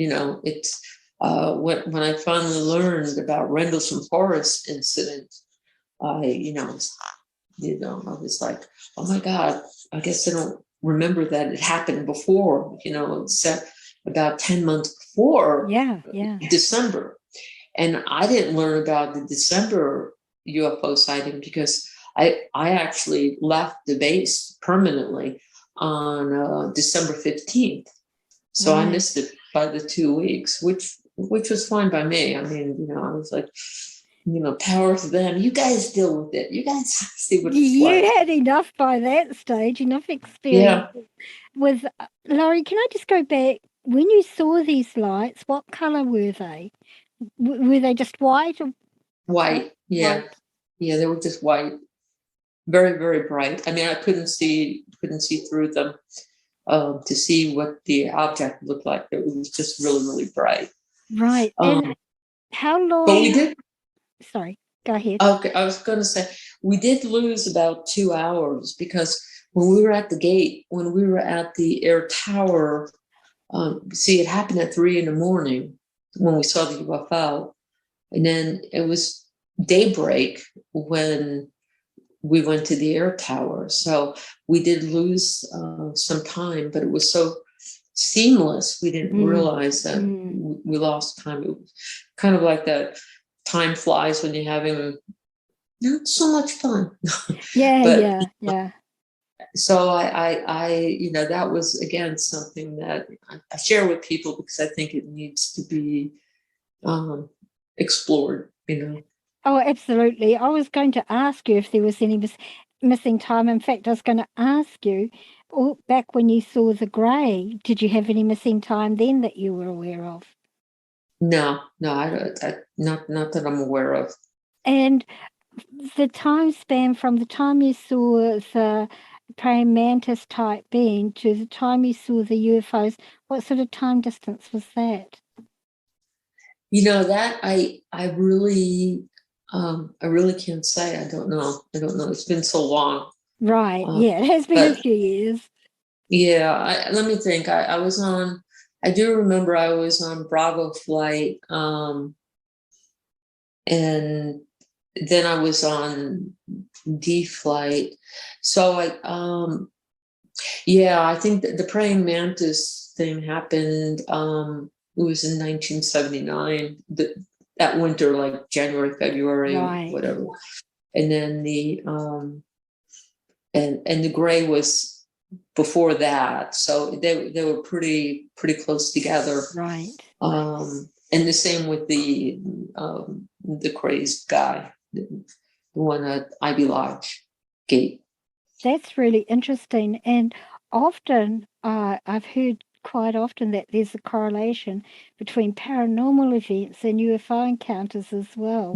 it's when I finally learned about Rendelsham Forest incident, I was like, oh my God, I guess I don't remember that it happened before, it's about 10 months before December. And I didn't learn about the December UFO sighting because I actually left the base permanently on December 15th. So I missed it by the 2 weeks, which was fine by me. I mean, I was like, power to them. You guys deal with it. You guys see what it's You like. had enough by that stage, enough experience. Yeah, With Laurie, can I just go back? When you saw these lights, what colour were they? Were they just white or white. Yeah, white? yeah, they were just white, very, very bright. I mean, I couldn't see through them to see what the object looked like. It was just really, really bright. Right. And how But we long? did. Sorry, go ahead. Okay, I was going to say we did lose about 2 hours because when we were at the gate, when we were at the air tower, see, it happened at 3 a.m. when we saw the UFO, and then it was daybreak when we went to the air tower. So we did lose some time, but it was so seamless. We didn't realize that we lost time. It was kind of like that time flies when you're having not so much fun. Yeah, But yeah. so that was again something that I share with people because I think it needs to be explored. Oh, absolutely. I was going to ask you if there was any missing time. In fact, I was going to ask you, back when you saw the grey, did you have any missing time then that you were aware of? No, I don't. Not that I'm aware of. And the time span from the time you saw the praying mantis type being to the time you saw the UFOs, what sort of time distance was that? That I really can't say. I don't know. It's been so long. Right. Yeah, it has been a But few years. yeah, let me think. I was on. I do remember I was on Bravo flight, and then I was on D flight. So I think that the praying mantis thing happened. It was in 1979. That winter, like January, February, Right. whatever. And then and the gray was before that. So they were pretty close together. Right. And the same with the crazed guy, the one at Ivy Lodge gate. That's really interesting. And often, I've heard quite often that there's a correlation between paranormal events and UFO encounters as well.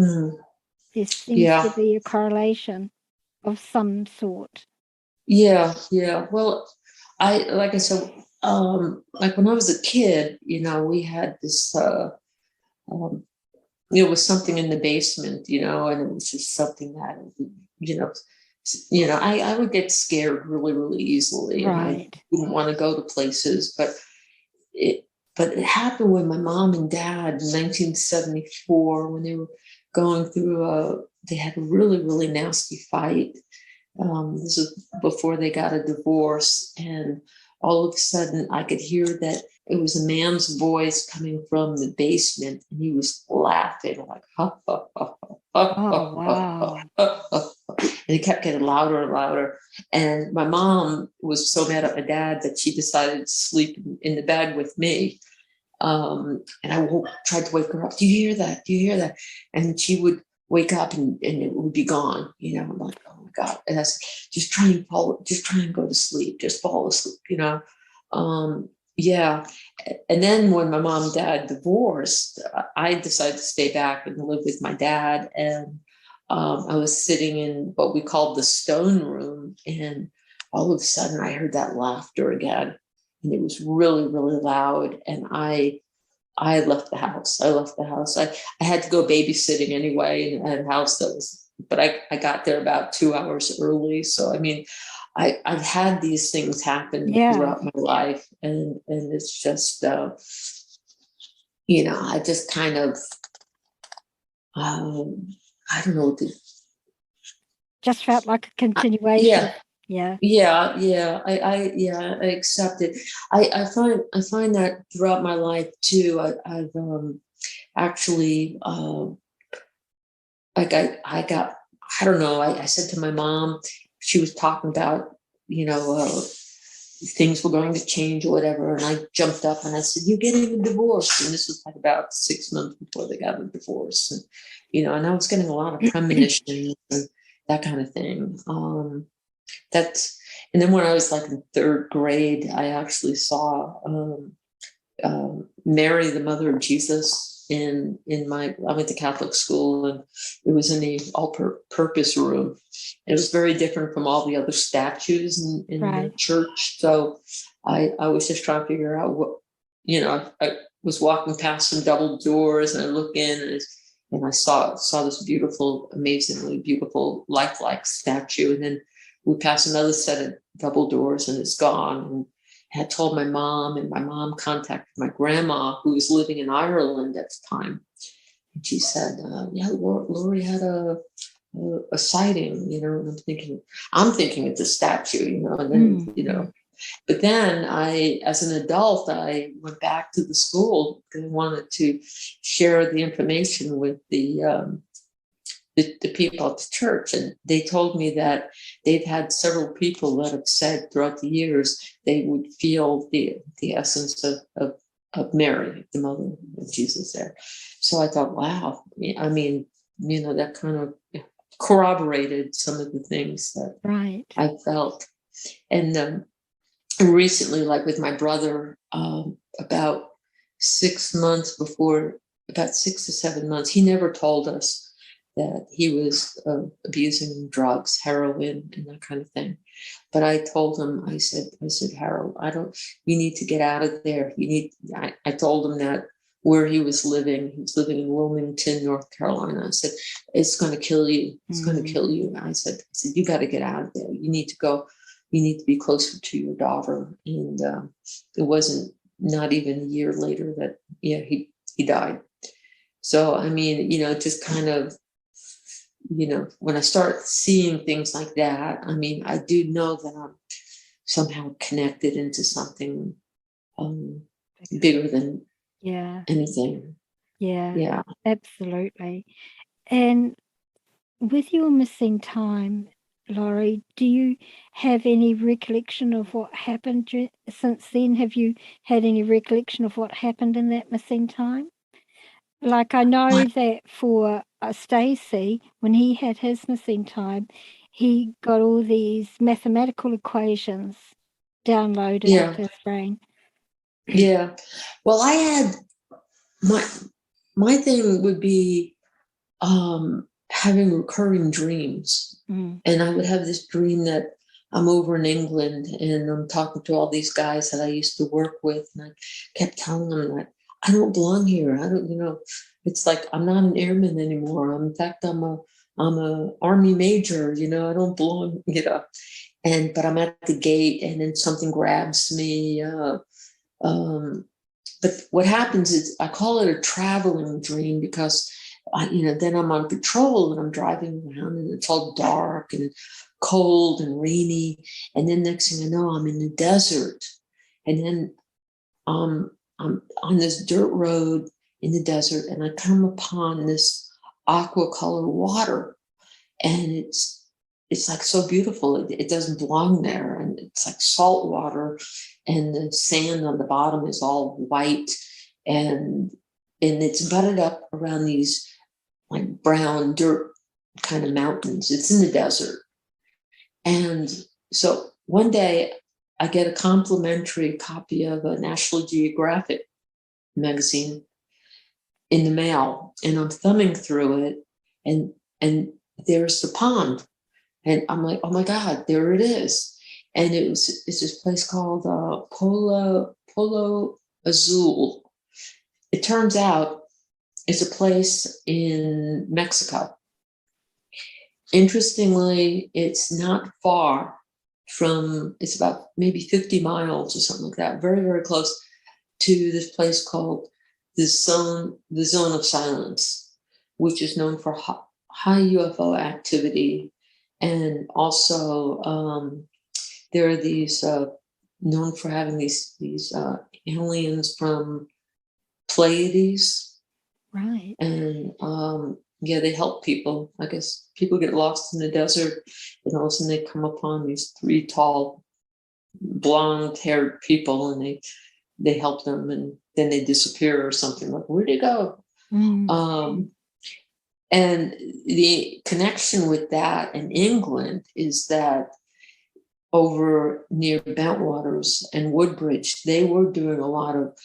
There seems to Yeah. be a correlation of some sort. Yeah. Well, like I said, like when I was a kid, we had this um, it was something in the basement, and it was just something that, you know, I would get scared really, really easily, and I Right. wouldn't want to go to places. It, but it happened when my mom and dad in 1974, when they were going through they had a really, really nasty fight. This was before they got a divorce, and all of a sudden I could hear that it was a man's voice coming from the basement, and he was laughing like ha ha ha ha Oh, ha wow. ha, and it kept getting louder and louder. And my mom was so mad at my dad that she decided to sleep in the bed with me. And I tried to wake her up. Do you hear that? Do you hear that? And she would wake up and it would be gone. I'm like, oh my God. And I said, just try and go to sleep. Just fall asleep. Yeah. And then when my mom and dad divorced, I decided to stay back and live with my dad. And I was sitting in what we called the stone room. And all of a sudden I heard that laughter again. And it was really, really loud. And I left the house. I had to go babysitting anyway in a house but I got there about 2 hours early. So, I mean, I've had these things happen throughout my life, and it's just, I just kind of, I don't know. Just felt like a continuation. Yeah. I accept it. I find that throughout my life too. I've actually like I got, I don't know. I said to my mom, she was talking about, you know, things were going to change or whatever. And I jumped up and I said, "You're getting a divorce." And this was like about 6 months before they got a divorce. And, and I was getting a lot of premonitions and that kind of thing. And then when I was like in third grade, I actually saw Mary, the mother of Jesus, I went to Catholic school, and it was in the all-purpose room. It was very different from all the other statues in the church. So I was just trying to figure out what, I was walking past some double doors, and I looked in, and I saw this beautiful, amazingly beautiful, lifelike statue. And then we passed another set of double doors, and it's gone. And I had told my mom, and my mom contacted my grandma, who was living in Ireland at the time. And she said, "Yeah, Laurie had a sighting," and I'm thinking it's a statue, and then, But then as an adult, I went back to the school because I wanted to share the information with the people at the church. And they told me that they've had several people that have said throughout the years they would feel the essence of Mary, the mother of Jesus there. So I thought, wow, I mean, that kind of corroborated some of the things that I felt. And recently, like with my brother, about 6 months before, about 6 to 7 months, he never told us that he was abusing drugs, heroin, and that kind of thing. But I told him, I said, "Harold, you need to get out of there. I told him that where he was living in Wilmington, North Carolina. I said, "It's going to kill you. It's going to kill you." I said, "You got to get out of there. You need to go. You need to be closer to your daughter." And it wasn't not even a year later that, he died. So, I mean, just kind of, when I start seeing things like that, I mean, I do know that I'm somehow connected into something bigger than anything. Yeah, absolutely. And with your missing time, Laurie, do you have any recollection of what happened since then? Have you had any recollection of what happened in that missing time? Like, I know that for Stacey, when he had his missing time, he got all these mathematical equations downloaded into his brain. Yeah. Well, I had my thing would be having recurring dreams. And I would have this dream that I'm over in England and I'm talking to all these guys that I used to work with, and I kept telling them that I don't belong here. I don't, it's like I'm not an airman anymore. In fact, I'm a army major. I don't belong. But I'm at the gate, and then something grabs me. But what happens is I call it a traveling dream because then I'm on patrol and I'm driving around and it's all dark and cold and rainy. And then next thing I know, I'm in the desert. And then I'm on this dirt road in the desert, and I come upon this aqua color water, and it's like so beautiful. It doesn't belong there, and it's like salt water, and the sand on the bottom is all white, and it's butted up around these like brown dirt kind of mountains. It's in the desert. And so one day I get a complimentary copy of a National Geographic magazine in the mail, and I'm thumbing through it, and there's the pond, and I'm like, oh my God, there it is. And it's this place called Polo Azul. It turns out it's a place in Mexico. Interestingly, it's not far from, it's about maybe 50 miles or something like that, very, very close to this place called the Zone of Silence, which is known for high UFO activity. And also there are these known for having these aliens from Pleiades. Right. And they help people. I guess people get lost in the desert, and all of a sudden they come upon these three tall blonde-haired people, and they help them, and then they disappear or something. Like, where'd they go? And the connection with that in England is that over near Bentwaters and Woodbridge, they were doing a lot of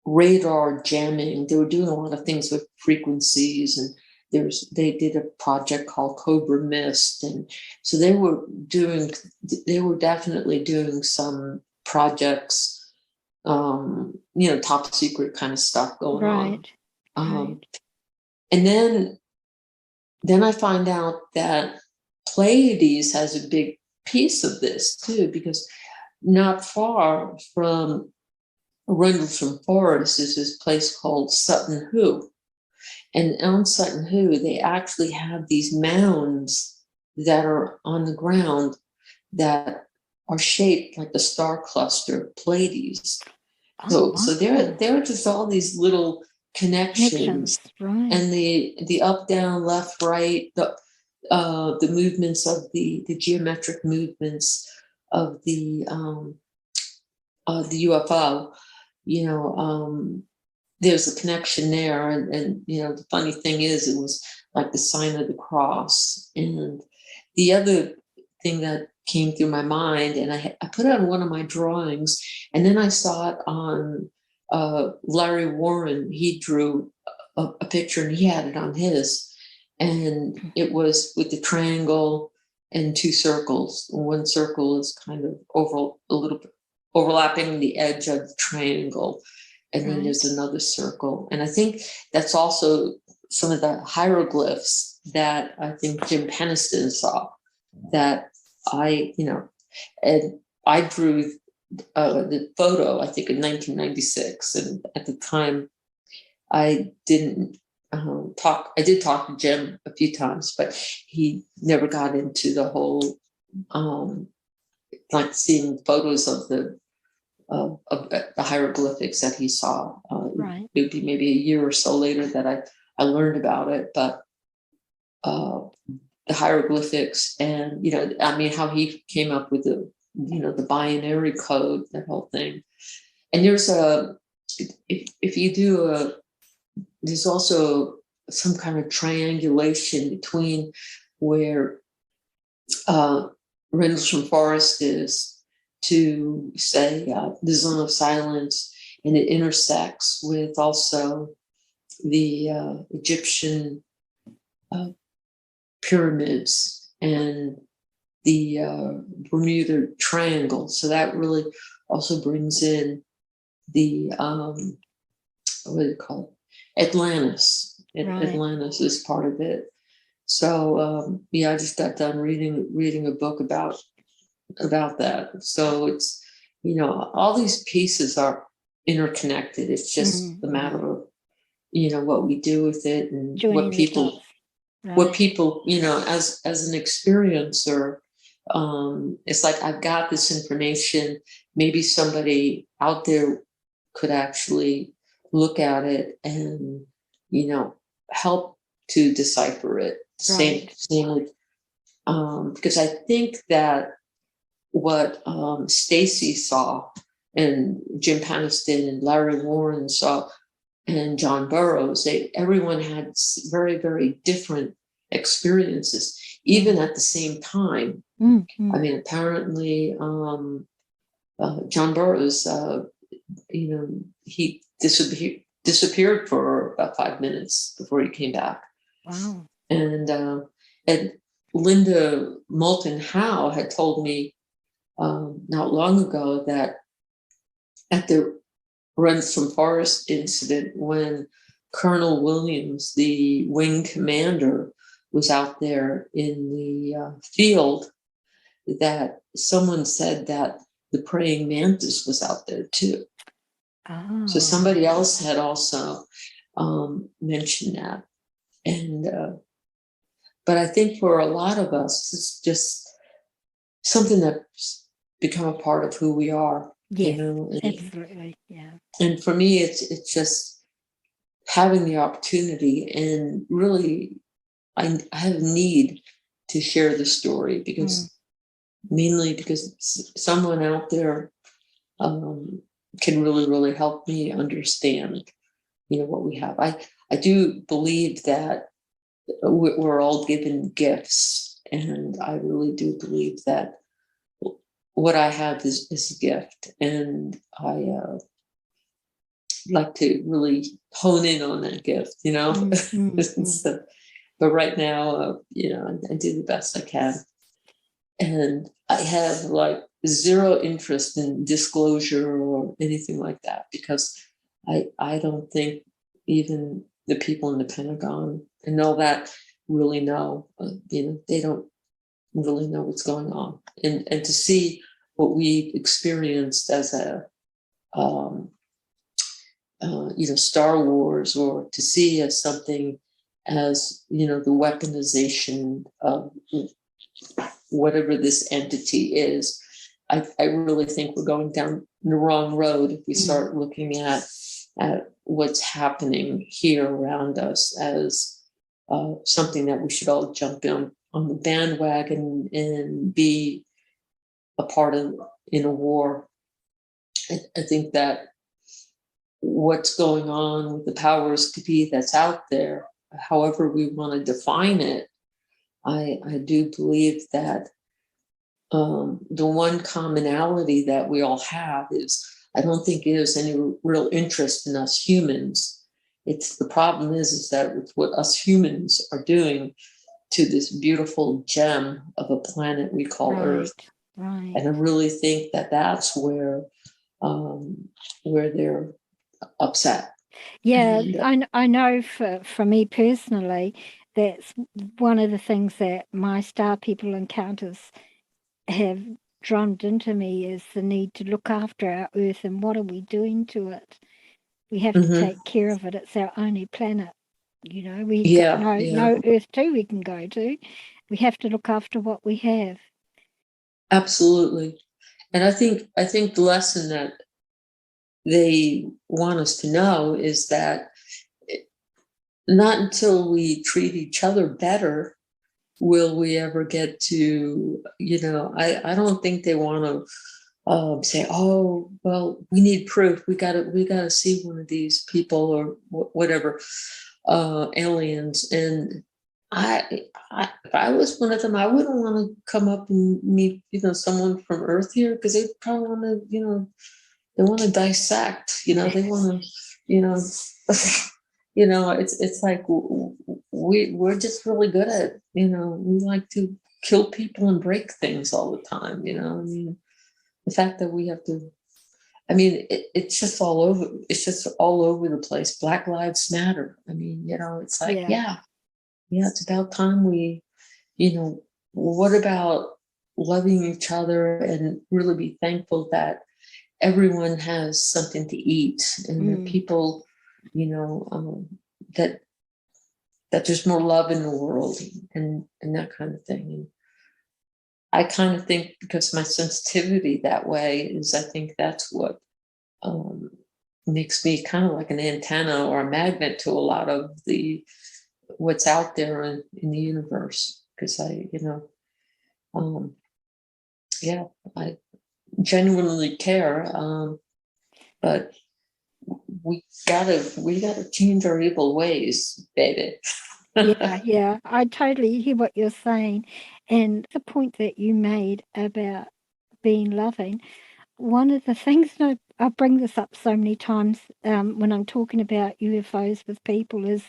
radar jamming. They were doing a lot of things with frequencies, and they did a project called Cobra Mist, and so they were definitely doing some projects, top secret kind of stuff going on. Right. And then I find out that Pleiades has a big piece of this too, because not far from Rendlesham Forest is this place called Sutton Hoo. And on Sutton Hoo, they actually have these mounds that are on the ground that are shaped like the star cluster Pleiades. So there are just all these little connections. Right. And the up, down, left, right, the movements of the geometric movements of the UFO, there's a connection there. And the funny thing is, it was like the sign of the cross. And the other thing that came through my mind, and I put it on one of my drawings, and then I saw it on Larry Warren. He drew a picture, and he had it on his. And it was with the triangle and two circles. One circle is kind of a little bit overlapping the edge of the triangle. And then there's another circle. And I think that's also some of the hieroglyphs that I think Jim Peniston saw, that and I drew the photo, I think, in 1996. And at the time, I didn't talk. I did talk to Jim a few times, but he never got into the whole, like seeing photos of the hieroglyphics that he saw. It would be maybe a year or so later that I learned about it, but the hieroglyphics, and how he came up with the binary code, that whole thing. And there's if you do there's also some kind of triangulation between where Rendelsham Forest is to, say, the zone of silence, and it intersects with also the Egyptian pyramids and the Bermuda Triangle. So that really also brings in the what do you call it? Atlantis. Atlantis is part of it. So I just got done reading a book about that. So it's all these pieces are interconnected. It's just a matter of what we do with it, and what people as an experiencer, it's like, I've got this information, maybe somebody out there could actually look at it and help to decipher it. Same with because I think that what Stacy saw, and Jim Peniston and Larry Warren saw, and John Burroughs, everyone had very, very different experiences, even at the same time. I mean, apparently, John Burroughs, he disappeared for about 5 minutes before he came back. Wow. And Linda Moulton Howe had told me not long ago that at the Rendelsham Forest incident, when Colonel Williams, the wing commander, was out there in the field, that someone said that the praying mantis was out there too. Oh. So somebody else had also mentioned that. And but I think for a lot of us, it's just something that's become a part of who we are. Yes, absolutely. Yeah. And for me, it's just having the opportunity, and really, I have a need to share the story, because mainly because someone out there can really, really help me understand, what we have. I do believe that we're all given gifts, and I really do believe that what I have is a gift, and I like to really hone in on that gift, So, but right now, I do the best I can, and I have like zero interest in disclosure or anything like that, because I don't think even the people in the Pentagon and all that really know. They don't really know what's going on, and to see what we experienced as a Star Wars, or to see as something as the weaponization of whatever this entity is. I really think we're going down the wrong road if we start looking at what's happening here around us as something that we should all jump on the bandwagon and be a part of in a war. I think that what's going on with the powers to be that's out there, however we want to define it, I do believe that the one commonality that we all have is, I don't think there's any real interest in us humans. It's the problem is that it's what us humans are doing to this beautiful gem of a planet we call Earth. Right. And I really think that that's where they're upset. Yeah, And, I know for me personally, that's one of the things that my star people encounters have drummed into me, is the need to look after our Earth and what are we doing to it. We have to take care of it. It's our only planet. We've got no Earth 2 we can go to. We have to look after what we have. Absolutely. And I think the lesson that they want us to know is that not until we treat each other better will we ever get to, I don't think they want to say, oh, well, we need proof. We gotta see one of these people or whatever, aliens. And if I was one of them, I wouldn't want to come up and meet, someone from Earth here, because they probably want to, they want to dissect, they want to, it's like we're just really good at, we like to kill people and break things all the time, I mean, the fact that we have to, I mean, it's just all over. It's just all over the place. Black Lives Matter. I mean, it's like, yeah, it's about time we, what about loving each other and really be thankful that everyone has something to eat, and that people, that there's more love in the world, and that kind of thing. And I kind of think, because my sensitivity that way is, I think that's what makes me kind of like an antenna or a magnet to a lot of what's out there in the universe. Because I genuinely care, but we gotta change our evil ways, baby. Yeah, I totally hear what you're saying. And the point that you made about being loving, one of the things, and I bring this up so many times when I'm talking about UFOs with people, is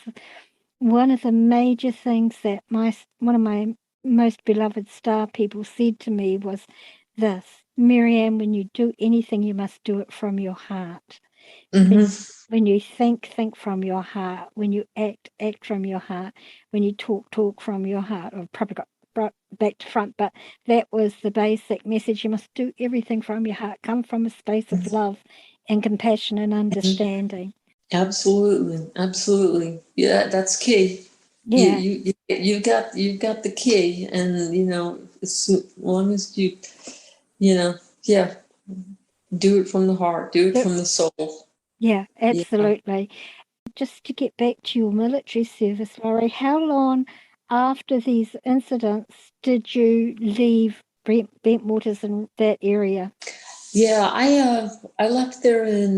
one of the major things that one of my most beloved star people said to me was this: Marianne, when you do anything, you must do it from your heart. When you think from your heart. When you act from your heart. When you talk from your heart. I've probably got brought back to front, but that was the basic message. You must do everything from your heart. Come from a space of love and compassion and understanding. Absolutely. Yeah, that's key. Yeah. You've got the key, and as long as you do it from the heart, do it from the soul. Yeah, absolutely. Just to get back to your military service, Laurie, how long after these incidents did you leave Bentwaters in that area? Yeah, I left there in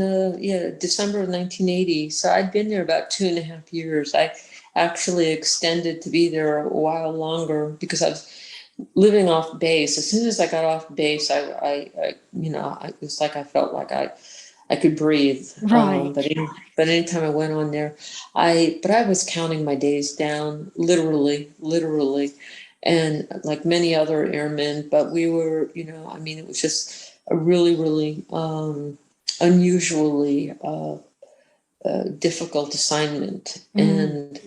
December of 1980. So I'd been there about 2.5 years. I actually extended to be there a while longer because I was living off base. As soon as I got off base, it was like I felt like I could breathe. Right. But anytime I went on there, but I was counting my days down, literally, and like many other airmen. But we were, it was just a really, really unusually difficult assignment. And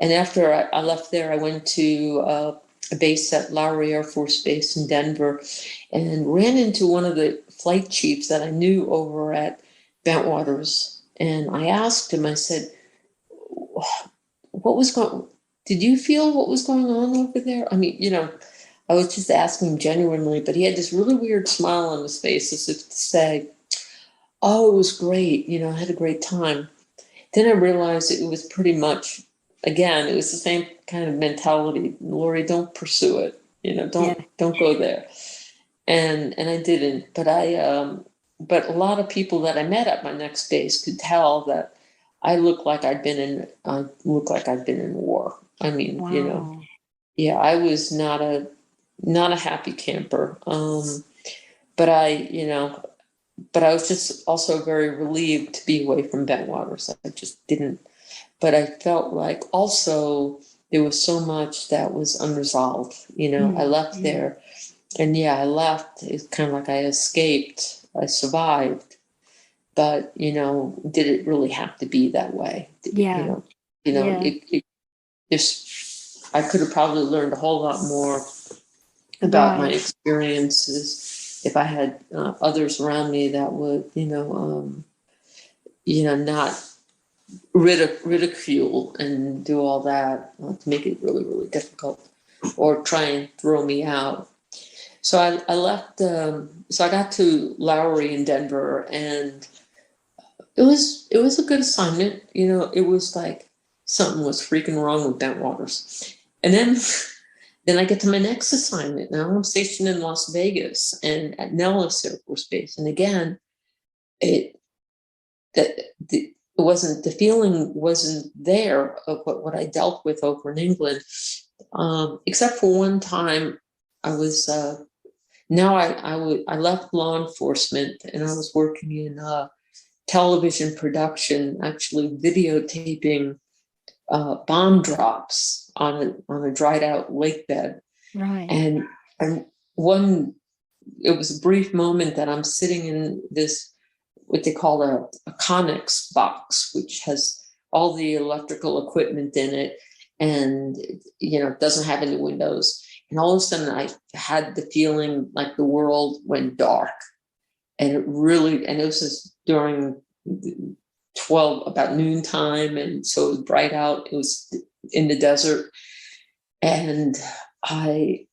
after I left there, I went to a base at Laurie Air Force Base in Denver, and ran into one of the flight chiefs that I knew over at Bentwaters. And I asked him, I said, what was going, did you feel what was going on over there? I mean, I was just asking him genuinely, but he had this really weird smile on his face as if to say, oh, it was great. I had a great time. Then I realized it was pretty much, again, it was the same kind of mentality. Laurie, don't pursue it. Don't go there. And I didn't, but a lot of people that I met at my next base could tell that I looked like I'd been in war. I mean, Wow. yeah, I was not a happy camper. But I was just also very relieved to be away from Bentwaters. I just didn't, but I felt like also there was so much that was unresolved. I left there, and I left. It's kind of like I escaped. I survived, but did it really have to be that way? Yeah. It just, I could have probably learned a whole lot more about my experiences if I had others around me that would, not ridicule and do all that to make it really, really difficult, or try and throw me out. So I left. So I got to Laurie in Denver, and it was a good assignment. It was like something was freaking wrong with Bentwaters, and then I get to my next assignment. Now I'm stationed in Las Vegas and at Nellis Air Force Base, and again, it that the it wasn't the feeling wasn't there of what I dealt with over in England, except for one time. I was now I left law enforcement, and I was working in television production, actually videotaping bomb drops on a dried out lake bed. Right. And one, it was a brief moment that I'm sitting in this, what they call a Connex box, which has all the electrical equipment in it, and it doesn't have any windows. And all of a sudden I had the feeling like the world went dark. And it was just during about noontime, and so it was bright out. It was in the desert, and I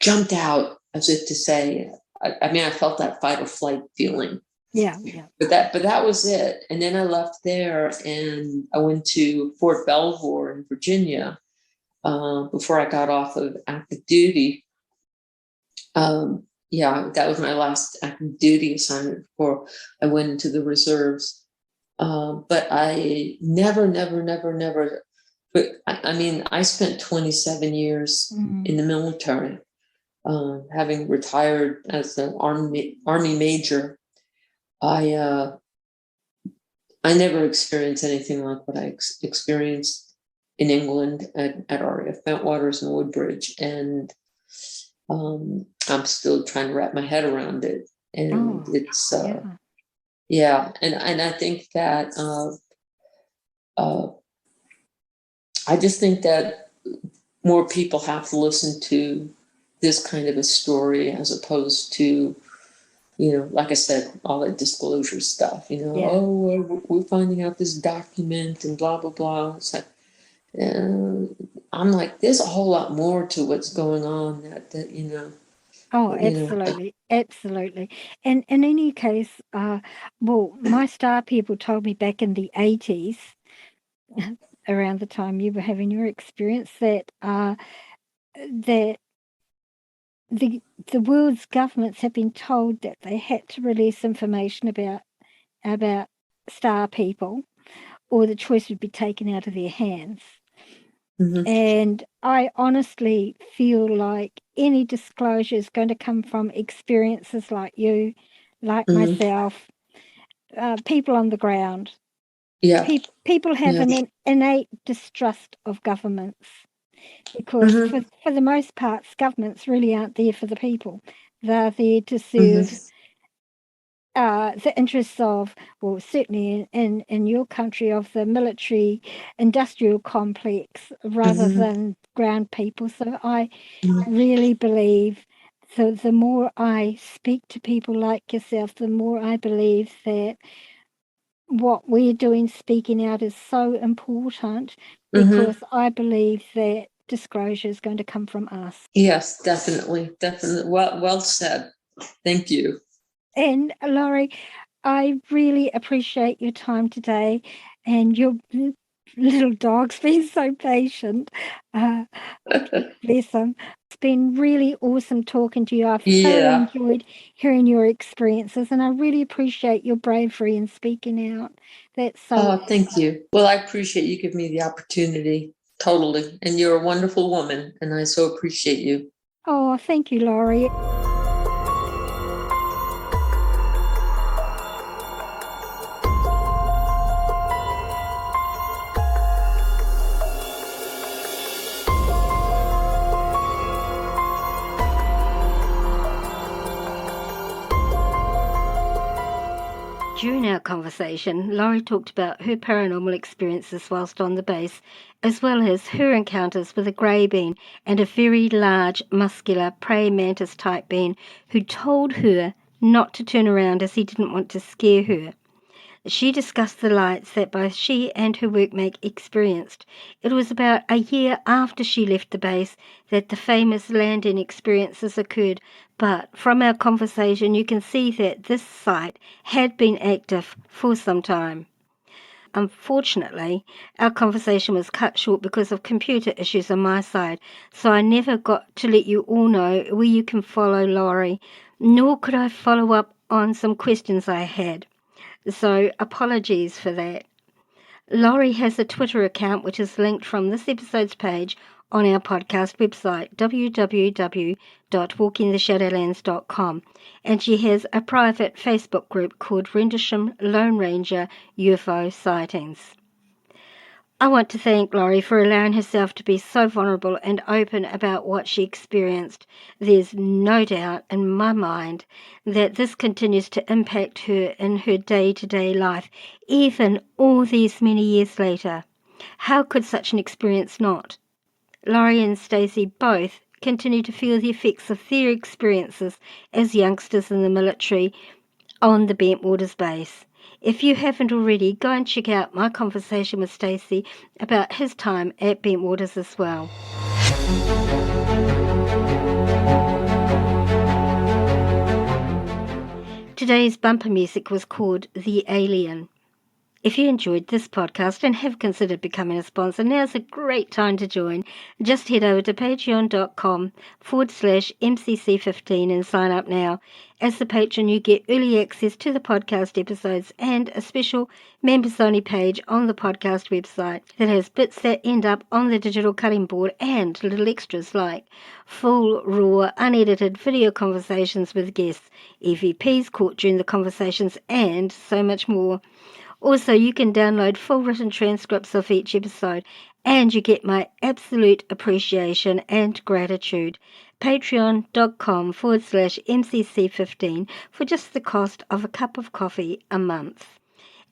jumped out as if to say, I felt that fight or flight feeling. Yeah. But that was it. And then I left there, and I went to Fort Belvoir in Virginia before I got off of active duty. That was my last active duty assignment before I went into the reserves. But I never. But I spent 27 years in the military, having retired as an army major. I never experienced anything like what I experienced in England at RAF Bentwaters and Woodbridge, and I'm still trying to wrap my head around it. And it's and I think that I just think that more people have to listen to this kind of a story, as opposed to, like I said, all that disclosure stuff. Oh, we're finding out this document and blah blah blah. It's like, I'm like, there's a whole lot more to what's going on that. Oh, absolutely. Absolutely. And in any case, my star people told me back in the 80s, around the time you were having your experience, that the world's governments have been told that they had to release information about star people, or the choice would be taken out of their hands. Mhm. And I honestly feel like any disclosure is going to come from experiences like you, like Mhm. myself, people on the ground. Yeah. People have Yeah. an innate distrust of governments because, Mhm. for the most part, governments really aren't there for the people. They're there to Mhm. serve the interests of, well, certainly in your country, of the military industrial complex rather Mhm. than ground people. So I Mhm. really believe, so the more I speak to people like yourself, the more I believe that what we're doing, speaking out, is so important, because I believe that disclosure is going to come from us. Yes, definitely. Definitely. Well said. Thank you. And Laurie, I really appreciate your time today, and your little dog's been so patient. Bless him. It's been really awesome talking to you. I've so Yeah. enjoyed hearing your experiences, and I really appreciate your bravery in speaking out. That's so. Oh, thank you. Well, I appreciate you giving me the opportunity. Totally. And you're a wonderful woman, and I so appreciate you. Oh, thank you, Laurie. During our conversation, Laurie talked about her paranormal experiences whilst on the base, as well as her encounters with a grey being and a very large, muscular, praying mantis-type being who told her not to turn around as he didn't want to scare her. She discussed the lights that both she and her workmate experienced. It was about a year after she left the base that the famous landing experiences occurred, but from our conversation you can see that this site had been active for some time. Unfortunately, our conversation was cut short because of computer issues on my side, so I never got to let you all know where you can follow Laurie, nor could I follow up on some questions I had. So apologies for that. Laurie has a Twitter account which is linked from this episode's page on our podcast website, www.walkingtheshadowlands.com, and she has a private Facebook group called Rendelsham Lone Ranger Ufo Sightings. I want to thank Laurie for allowing herself to be so vulnerable and open about what she experienced. There's no doubt in my mind that this continues to impact her in her day-to-day life, even all these many years later. How could such an experience not? Laurie and Stacey both continue to feel the effects of their experiences as youngsters in the military on the Bentwaters base. If you haven't already, go and check out my conversation with Stacey about his time at Bentwaters as well. Today's bumper music was called The Alien. If you enjoyed this podcast and have considered becoming a sponsor, now's a great time to join. Just head over to patreon.com/MCC15 and sign up now. As the patron, you get early access to the podcast episodes and a special members-only page on the podcast website that has bits that end up on the digital cutting board and little extras like full, raw, unedited video conversations with guests, EVPs caught during the conversations, and so much more. Also, you can download full written transcripts of each episode, and you get my absolute appreciation and gratitude. Patreon.com/MCC15 for just the cost of a cup of coffee a month.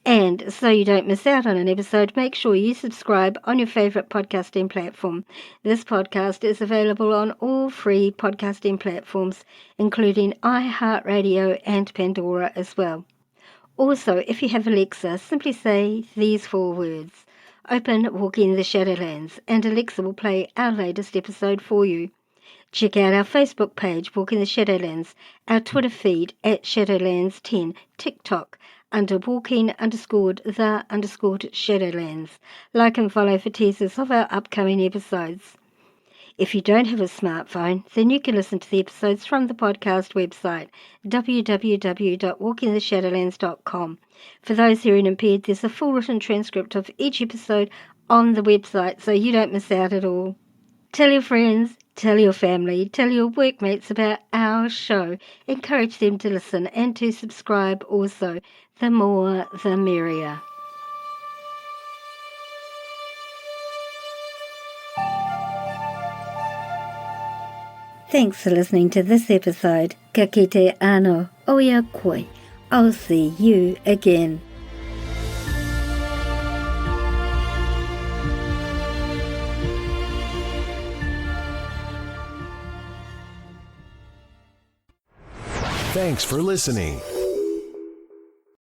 And so you don't miss out on an episode, make sure you subscribe on your favourite podcasting platform. This podcast is available on all free podcasting platforms, including iHeartRadio and Pandora as well. Also, if you have Alexa, simply say these 4 words: open Walking the Shadowlands, and Alexa will play our latest episode for you. Check out our Facebook page, Walking the Shadowlands, our Twitter feed at Shadowlands10, TikTok under Walking_the_Shadowlands. Like and follow for teasers of our upcoming episodes. If you don't have a smartphone, then you can listen to the episodes from the podcast website, www.walkingtheshadowlands.com. For those hearing impaired, there's a full written transcript of each episode on the website, so you don't miss out at all. Tell your friends, tell your family, tell your workmates about our show. Encourage them to listen and to subscribe also. The more, the merrier. Thanks for listening to this episode. Ka kite ano, oia koi. I'll see you again. Thanks for listening.